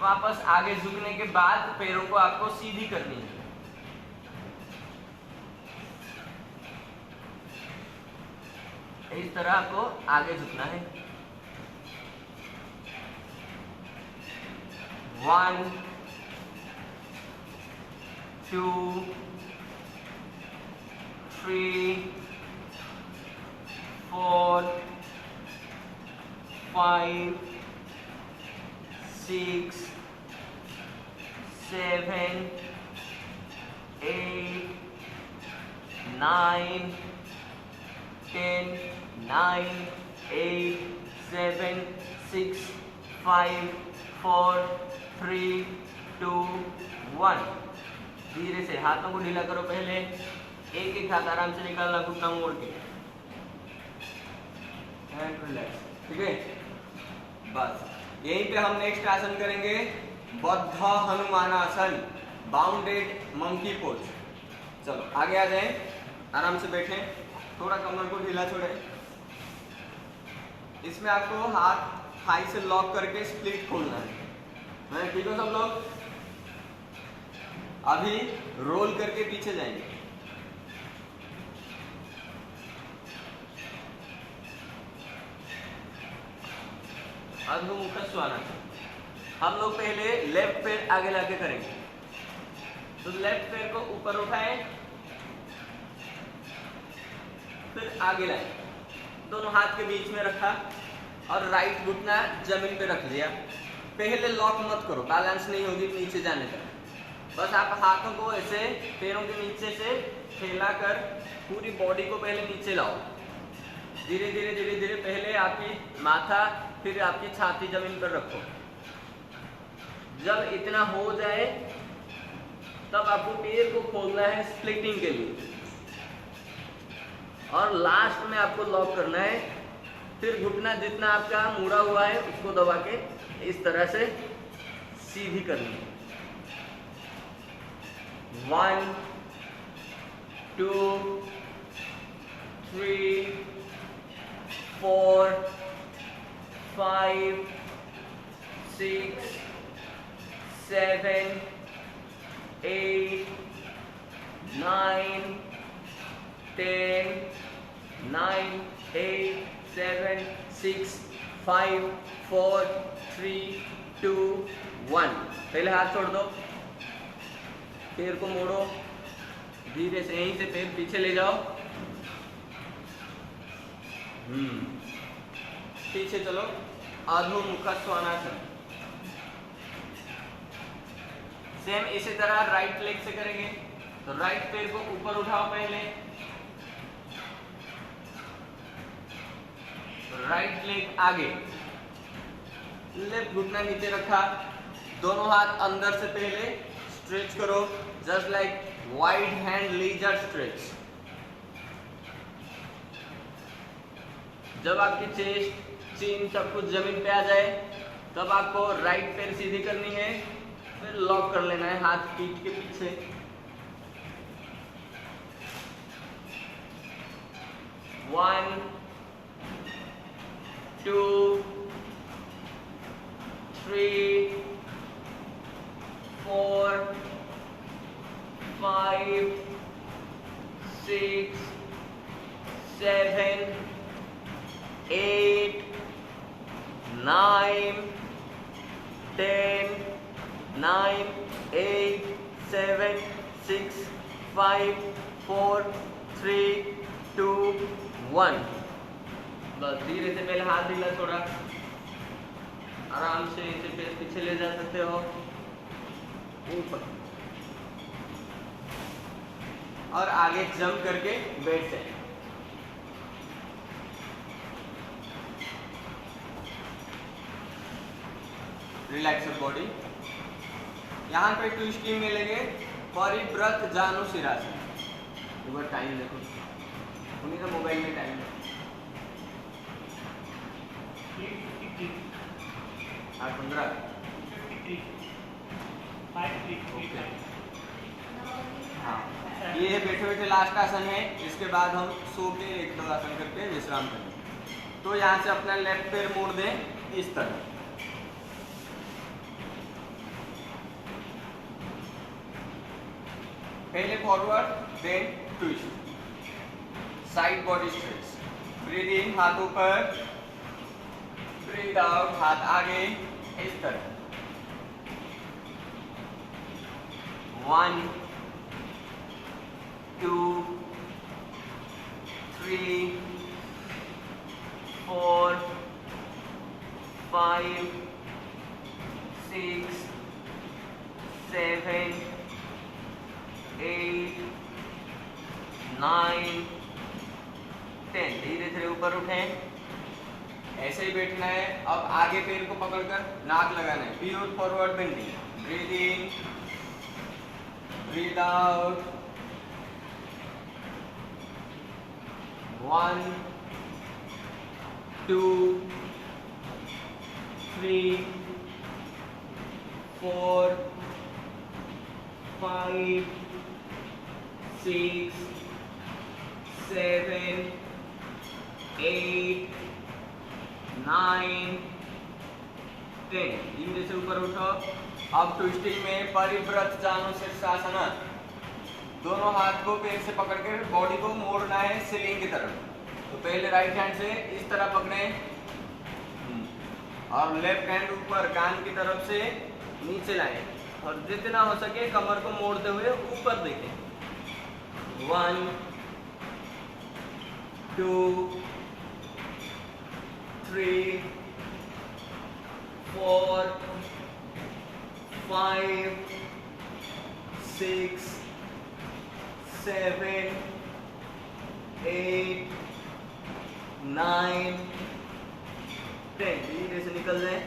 वापस आगे झुकने के बाद पैरों को आपको सीधी करनी है। इस तरह आपको आगे झुकना है। 1 2 3 4 5 6 7 8 9 10 9 8 7 6 5 4 3 2 1। धीरे से हाथों को ढीला करो। पहले एक एक हाथ आराम से निकालना, घुटना मोड़ के, एंड रिलैक्स। ठीक है, बस यहीं पे हम नेक्स्ट आसन करेंगे, बद्ध हनुमानासन, बाउंडेड मंकी पोज। चलो आगे आ जाएं, आराम से बैठें, थोड़ा कमर को ढीला छोड़ें। इसमें आपको हाथ थाई से लॉक करके स्प्लिट खोलना है। ठीक हो सब लोग? अभी रोल करके पीछे जाएंगे। अधोमुख स्वानासन। हम लोग पहले लेफ्ट पैर आगे लाके करेंगे। तो लेफ्ट पैर को ऊपर उठाएं, फिर आगे लाएं, दोनों हाथ के बीच में रखा और राइट घुटना जमीन पे रख दिया। पहले लॉक मत करो, बैलेंस नहीं होगी नीचे जाने तक। बस आप हाथों को ऐसे पैरों के नीचे से फैला कर पूरी बॉडी को पहले नीचे लाओ। धीरे धीरे धीरे धीरे पहले आपकी माथा, फिर आपकी छाती जमीन पर रखो। जब इतना हो जाए तब आपको पैर को खोलना है स्प्लिटिंग के लिए, और लास्ट में आपको लॉक करना है। फिर घुटना जितना आपका मुड़ा हुआ है उसको दबा के इस तरह से सीधी करनी है। 1 2 3 4 5 6 7 8 9 10 9 8 7 6 5 4 3 2 1। पहले हाथ छोड़ दो, पैर को मोड़ो, धीरे से यहीं से पैर पीछे ले जाओ। पीछे चलो, अधोमुख स्वानासन। सेम इसी तरह राइट लेग से करेंगे। तो राइट पैर को ऊपर उठाओ, पहले राइट लेग आगे, लेफ्ट घुटना नीचे रखा, दोनों हाथ अंदर से पहले स्ट्रेच करो, just like wide hand leisure stretch. जब आपकी चेस्ट, चिन सब कुछ जमीन पे आ जाए तब आपको राइट पैर सीधी करनी है, फिर लॉक कर लेना है हाथ पीठ के पीछे। वन 2 3 4 5 6 7 8 9 10 9 8 7 6 5 4 3 2 1। बस धीरे से पहले हाथ ढीला छोड़ा, आराम से इसे पैर पीछे ले जा सकते हो, ऊपर, और आगे जंप करके बैठ जाए। Relax your body. यहाँ पे ट्विस्टिंग मिलेंगे परिव्रत जानुशिरासन। एक बार टाइम देखो, उन्हीं का मोबाइल में टाइम है 8:15। हाँ, ये बैठे बैठे लास्ट आसन है। इसके बाद हम सो के 1-2 आसन करके विश्राम करेंगे। तो यहाँ से अपना लेफ्ट पैर मोड़ दें इस तरह, पहले forward then twist, side body stretch. Breathe in, हाथ ऊपर, ब्रीद आउट, हाथ आगे, इस तरह। 1 2 3 4 5 6 7 8 9 10। धीरे धीरे ऊपर उठें, ऐसे ही बैठना है। अब आगे पैर को पकड़कर नाक लगाना है, pure forward bending. Breathe in, breathe out. 1 2 3 4 5 6 7 8 9 10। धीरे से ऊपर उठो। अब ट्विस्टिंग में परिव्रत जानुशीर्षासन। दोनों हाथ को पैर से पकड़कर बॉडी को मोड़ना है सीलिंग की तरफ। तो पहले राइट हैंड से इस तरह पकड़े और लेफ्ट हैंड ऊपर कान की तरफ से नीचे लाएं और जितना हो सके कमर को मोड़ते हुए ऊपर देखें। 1 2 3 4 5 6 7 8 9 10। धीरे से निकल जाए।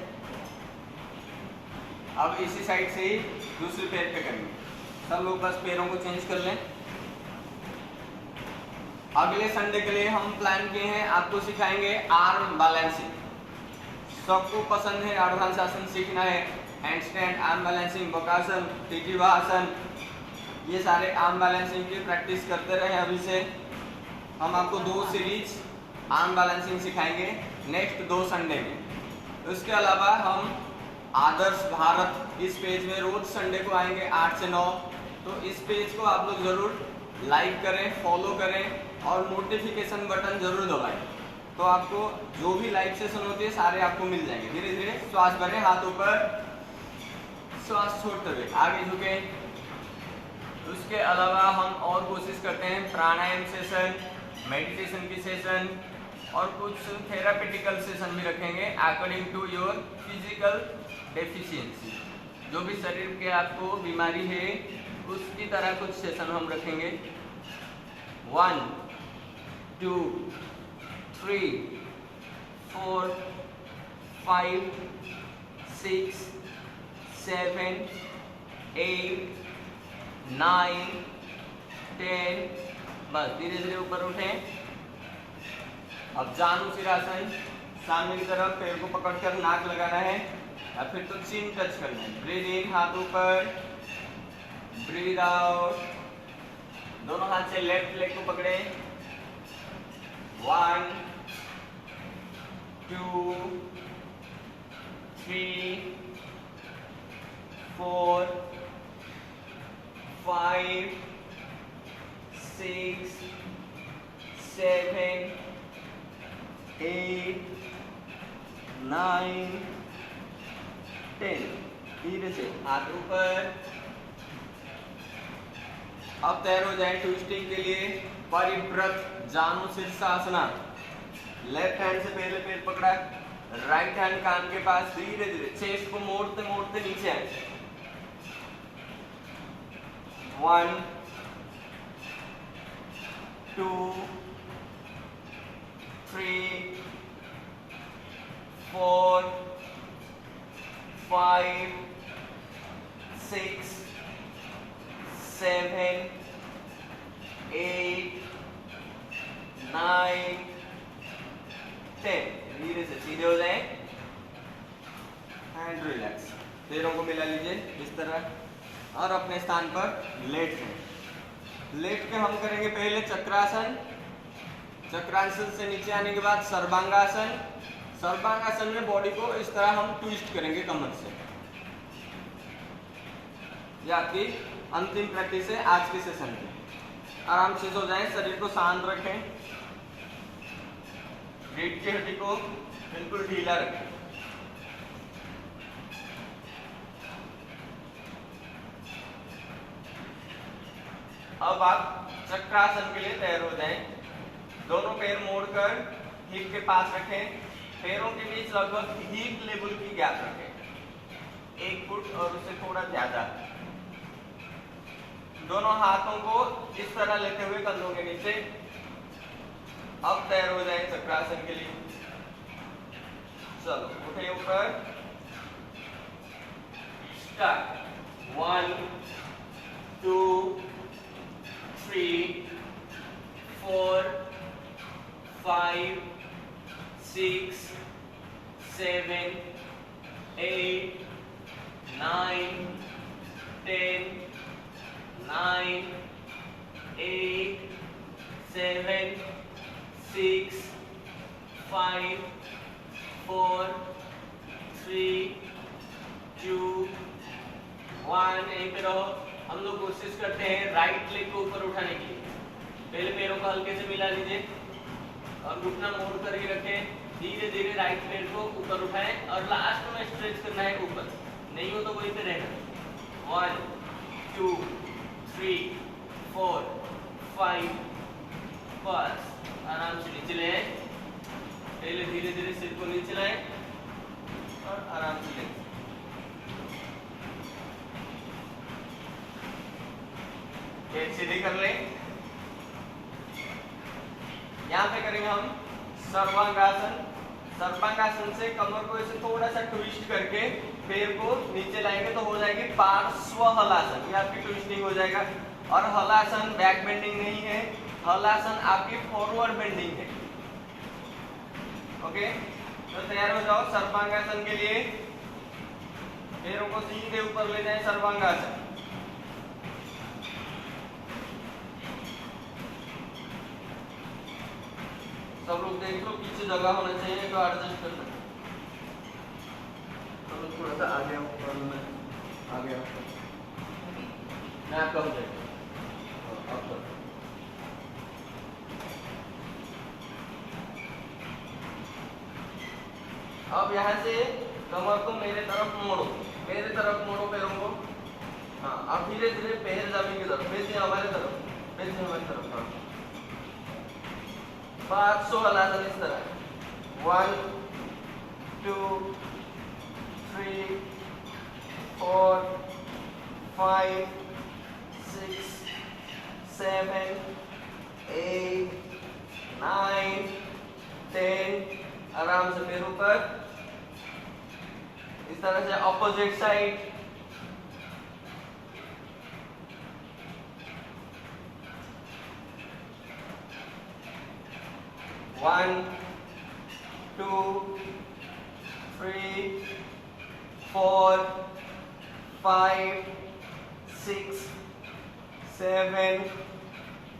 अब इसी साइड से ही दूसरे पैर पे करेंगे। सब लोग बस पैरों को चेंज कर लें। अगले संडे के लिए हम प्लान किए हैं, आपको सिखाएंगे आर्म बैलेंसिंग। सबको पसंद है अर्धांशासन सीखना है, हैंडस्टैंड, आर्म बैलेंसिंग, बकासन, टिकिवासन, ये सारे आर्म बैलेंसिंग की प्रैक्टिस करते रहे। अभी से हम आपको 2 सीरीज आर्म बैलेंसिंग सिखाएंगे नेक्स्ट 2 संडे में। उसके अलावा हम आदर्श भारत इस पेज में रोज संडे को आएंगे 8 से 9। तो इस पेज को आप लोग जरूर लाइक करें, फॉलो करें और नोटिफिकेशन बटन जरूर दबाएं। तो आपको जो भी लाइव सेशन होती है सारे आपको मिल जाएंगे। धीरे धीरे श्वास भरें, हाथ ऊपर, श्वास छोड़ते हुए आगे झुके। उसके अलावा हम और कोशिश करते हैं प्राणायाम सेशन, मेडिटेशन की सेशन और कुछ थेरापेटिकल सेशन भी रखेंगे according to your physical deficiency. जो भी शरीर के आपको बीमारी है उसकी तरह कुछ सेशन हम रखेंगे। 1 2 3 4 5 6 7 8 9 10। बस धीरे धीरे ऊपर उठें। अब जानुशीरासन, सामने की तरफ पैर को पकड़कर नाक लगाना है या फिर तो चिन टच करना है। ब्रीद इन, हाथ ऊपर, ब्रीद आउट। दोनों हाथ से लेफ्ट लेग को पकड़े। 1 2 3 4 5 6 7 8 9 10। धीरे से हाथ ऊपर। अब तैयार हो जाए ट्विस्टिंग के लिए परिव्रत जानुशीर्षासन। लेफ्ट हैंड से पहले पैर पकड़ा, राइट हैंड कान के पास, धीरे धीरे चेस्ट को मोड़ते मोड़ते नीचे आए। 1 2 3 4 5 6 7 8 9 10। धीरे से सीधे हो जाएं एंड रिलैक्स। पैरों को मिला लीजिए इस तरह और अपने स्थान पर लेट जाएं। लेट के हम करेंगे पहले चक्रासन। चक्रासन से नीचे आने के बाद सर्वांगासन। सर्वांगासन में बॉडी को इस तरह हम ट्विस्ट करेंगे कमर से। ये आपकी अंतिम प्रैक्टिस है आज के सेशन में। आराम से सो जाएं, शरीर को शांत रखें, रीढ़ की हड्डी को बिल्कुल ढीला रखें। अब आप चक्रासन के लिए तैयार हो जाएं। दोनों पैर मोड़कर हिप के पास रखें। पैरों के बीच लगभग हिप लेवल की गैप रखें, 1 फुट और उससे थोड़ा ज्यादा। दोनों हाथों को इस तरह लेते हुए कंधों के नीचे। अब तैयार हो जाए चक्रासन के लिए। चलो उठे ऊपर, स्टार्ट। 1 2 3 4 5 6 7 8 9 10 9 8 7 6 5 4 3 2 1। यहीं पे रहो। हम लोग कोशिश करते हैं राइट लेग को ऊपर उठाने की। पहले पैरों को हल्के से मिला लीजिए और घुटना मोड़ करके रखें। धीरे धीरे राइट पैर को ऊपर उठाएं और लास्ट में स्ट्रेच करना है ऊपर, नहीं हो तो वहीं पे रहना। 1 2 3 4 5 बस। आराम से नीचे ले आए। पहले धीरे धीरे सिर को नीचे लाएं और आराम से लें। पेट सीधे कर लें। यहाँ पे करेंगे हम सर्वांगासन। सर्वांगासन से कमर को ऐसे थोड़ा सा ट्विस्ट करके पैर को नीचे लाएंगे तो हो जाएगी पार्श्व हलासन। ये आपकी ट्विस्टिंग हो जाएगा। और हलासन बैक बेंडिंग नहीं है, हलासन आपकी फॉरवर्ड बेंडिंग है। ओके, तो तैयार हो जाओ सर्वांगासन के लिए। पैरों को सीधे ऊपर ले जाएं, सर्वांगासन। सब लोग देख लो, पीछे जगह होना चाहिए तो एडजस्ट कर सकते। तो थोड़ा सा आगे आओ, मैं आगे आओ, मैं आपका हो जाएगा। अब यहाँ से कमर को मेरे तरफ मोड़ो, मेरे तरफ मोड़ो पैरों को। हाँ, अब धीरे धीरे पैर जमीन की तरफ, पैर हमारे तरफ, पैर हमारी तरफ। हाँ, 500 हलासन इस तरह। 1 2 3 4 5 6 7 8 9 10। आराम से पैर ऊपर, इस तरह से अपोजिट साइड। One, 2 3 4 5 6 7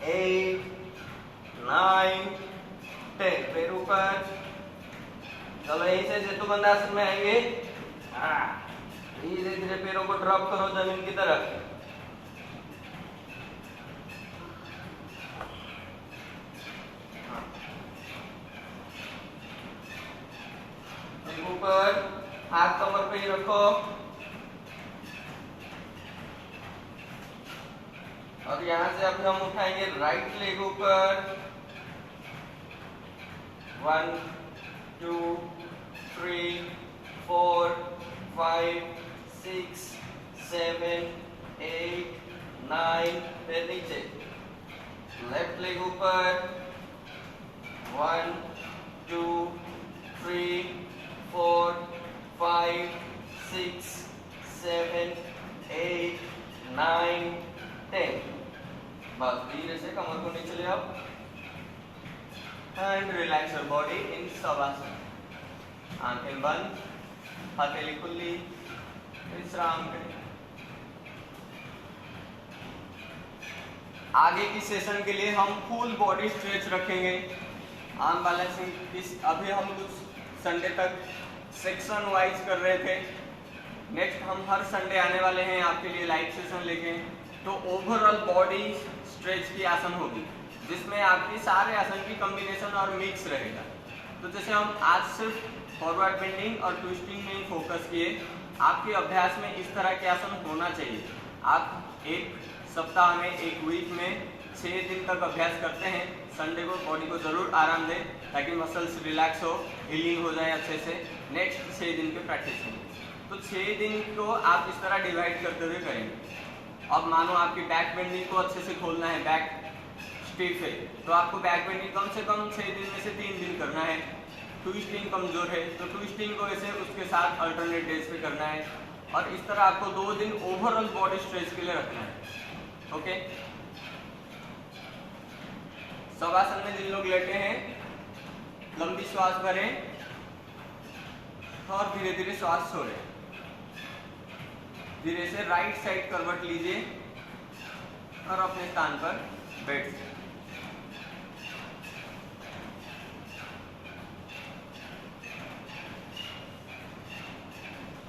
8 9 10। पैर ऊपर। चलो यहीं से सेतुबंधासन में आएंगे। धीरे धीरे पैरों को ड्रॉप करो जमीन की तरफ। ऊपर, हाथ कमर पे ही रखो और यहाँ से अब हम उठाएंगे राइट लेग ऊपर। 1 2 3 4 5 6 7 8 9, फिर नीचे, लेफ्ट लेग ऊपर, 1 2 3 4 5 6 7 8 9 10। बस धीरे से कमर को नीचे ले आओ and relax your body in shavasana. आंखें बंद, हथेली खुली, विश्राम करें। आगे की सेशन के लिए हम फुल बॉडी स्ट्रेच रखेंगे। आर्म बैलेंसिंग अभी हम कुछ संडे तक सेक्शन वाइज कर रहे थे। नेक्स्ट हम हर संडे आने वाले हैं आपके लिए लाइव सेशन लेके। तो ओवरऑल बॉडी स्ट्रेच की आसन होगी जिसमें आपकी सारे आसन की कॉम्बिनेशन और मिक्स रहेगा। तो जैसे हम आज सिर्फ फॉरवर्ड बेंडिंग और ट्विस्टिंग में ही फोकस किए, आपके अभ्यास में इस तरह के आसन होना चाहिए। आप एक सप्ताह में, एक वीक में 6 दिन तक अभ्यास करते हैं। संडे को बॉडी को जरूर आराम दें ताकि मसल्स रिलैक्स हो, हीलिंग हो जाए अच्छे से। नेक्स्ट 6 दिन की प्रैक्टिस में तो 6 दिन को आप इस तरह डिवाइड करते हुए करेंगे। अब मानो आपकी बैक बेंडिंग को अच्छे से खोलना है, बैक स्टिफ है, तो आपको बैक बेंडिंग कम से कम 6 दिन में से 3 दिन करना है। ट्विस्टिंग कमजोर है तो ट्विस्टिंग को ऐसे उसके साथ अल्टरनेट डेज पे करना है। और इस तरह आपको 2 दिन ओवरऑल बॉडी स्ट्रेच के लिए रखना है। ओके, शवासन में जिन लोग लेटे हैं, लंबी श्वास भरें और धीरे धीरे श्वास छोड़ें। धीरे से राइट साइड करवट लीजिए और अपने स्थान पर बैठ जाइए।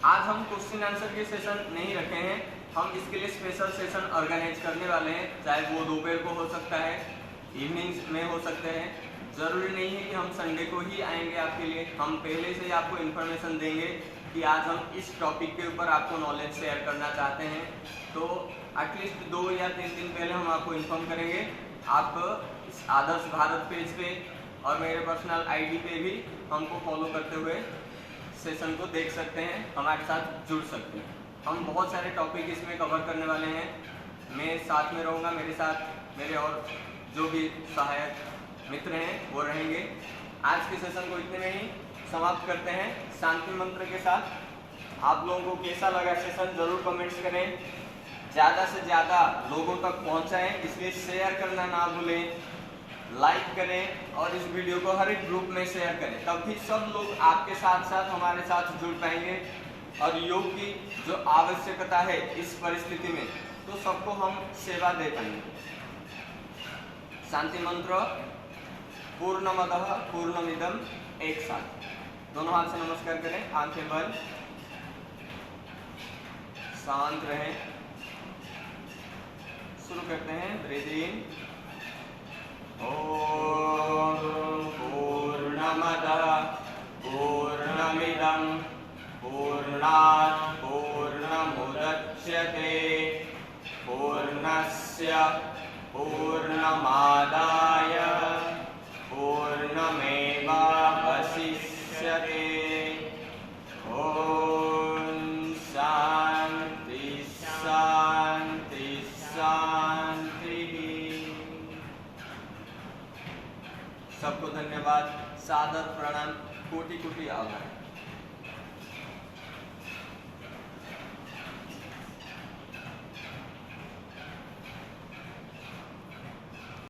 आज हम क्वेश्चन आंसर के सेशन नहीं रखे हैं, हम इसके लिए स्पेशल सेशन ऑर्गेनाइज करने वाले हैं। चाहे वो दोपहर को हो सकता है, इवनिंग्स में हो सकते हैं। जरूरी नहीं है कि हम संडे को ही आएंगे आपके लिए। हम पहले से ही आपको इन्फॉर्मेशन देंगे कि आज हम इस टॉपिक के ऊपर आपको नॉलेज शेयर करना चाहते हैं। तो एटलीस्ट 2 या 3 दिन पहले हम आपको इन्फॉर्म करेंगे। आप इस आदर्श भारत पेज पे और मेरे पर्सनल आईडी पे भी हमको फॉलो करते हुए सेशन को देख सकते हैं, हमारे साथ जुड़ सकते हैं। हम बहुत सारे टॉपिक इसमें कवर करने वाले हैं। मैं साथ में रहूँगा, मेरे साथ मेरे और जो भी सहायक मित्र हैं वो रहेंगे। आज के सेशन को इतने में ही समाप्त करते हैं शांति मंत्र के साथ। आप लोगों को कैसा लगा सेशन जरूर कमेंट्स करें, ज़्यादा से ज़्यादा लोगों तक पहुंचाएं, इसलिए शेयर करना ना भूलें, लाइक करें और इस वीडियो को हर एक ग्रुप में शेयर करें। तभी सब लोग आपके साथ साथ हमारे साथ जुड़ पाएंगे और योग की जो आवश्यकता है इस परिस्थिति में, तो सबको हम सेवा दे पाएंगे। शांति मंत्र पूर्णमदः पूर्णमिदं, एक साथ दोनों हाथ से नमस्कार करें, आंखें बंद, शांत रहें। शुरू करते हैं, ब्रीथ इन। ओम पूर्णमदः पूर्णमिदं पूर्णात् पूर्णमुदच्यते पूर्णस्य पूर्णमादाय पूर्णमेवावशिष्यते। ओम शांति शांति शांति। सबको धन्यवाद, सादर प्रणाम, कोटि कोटि आभार।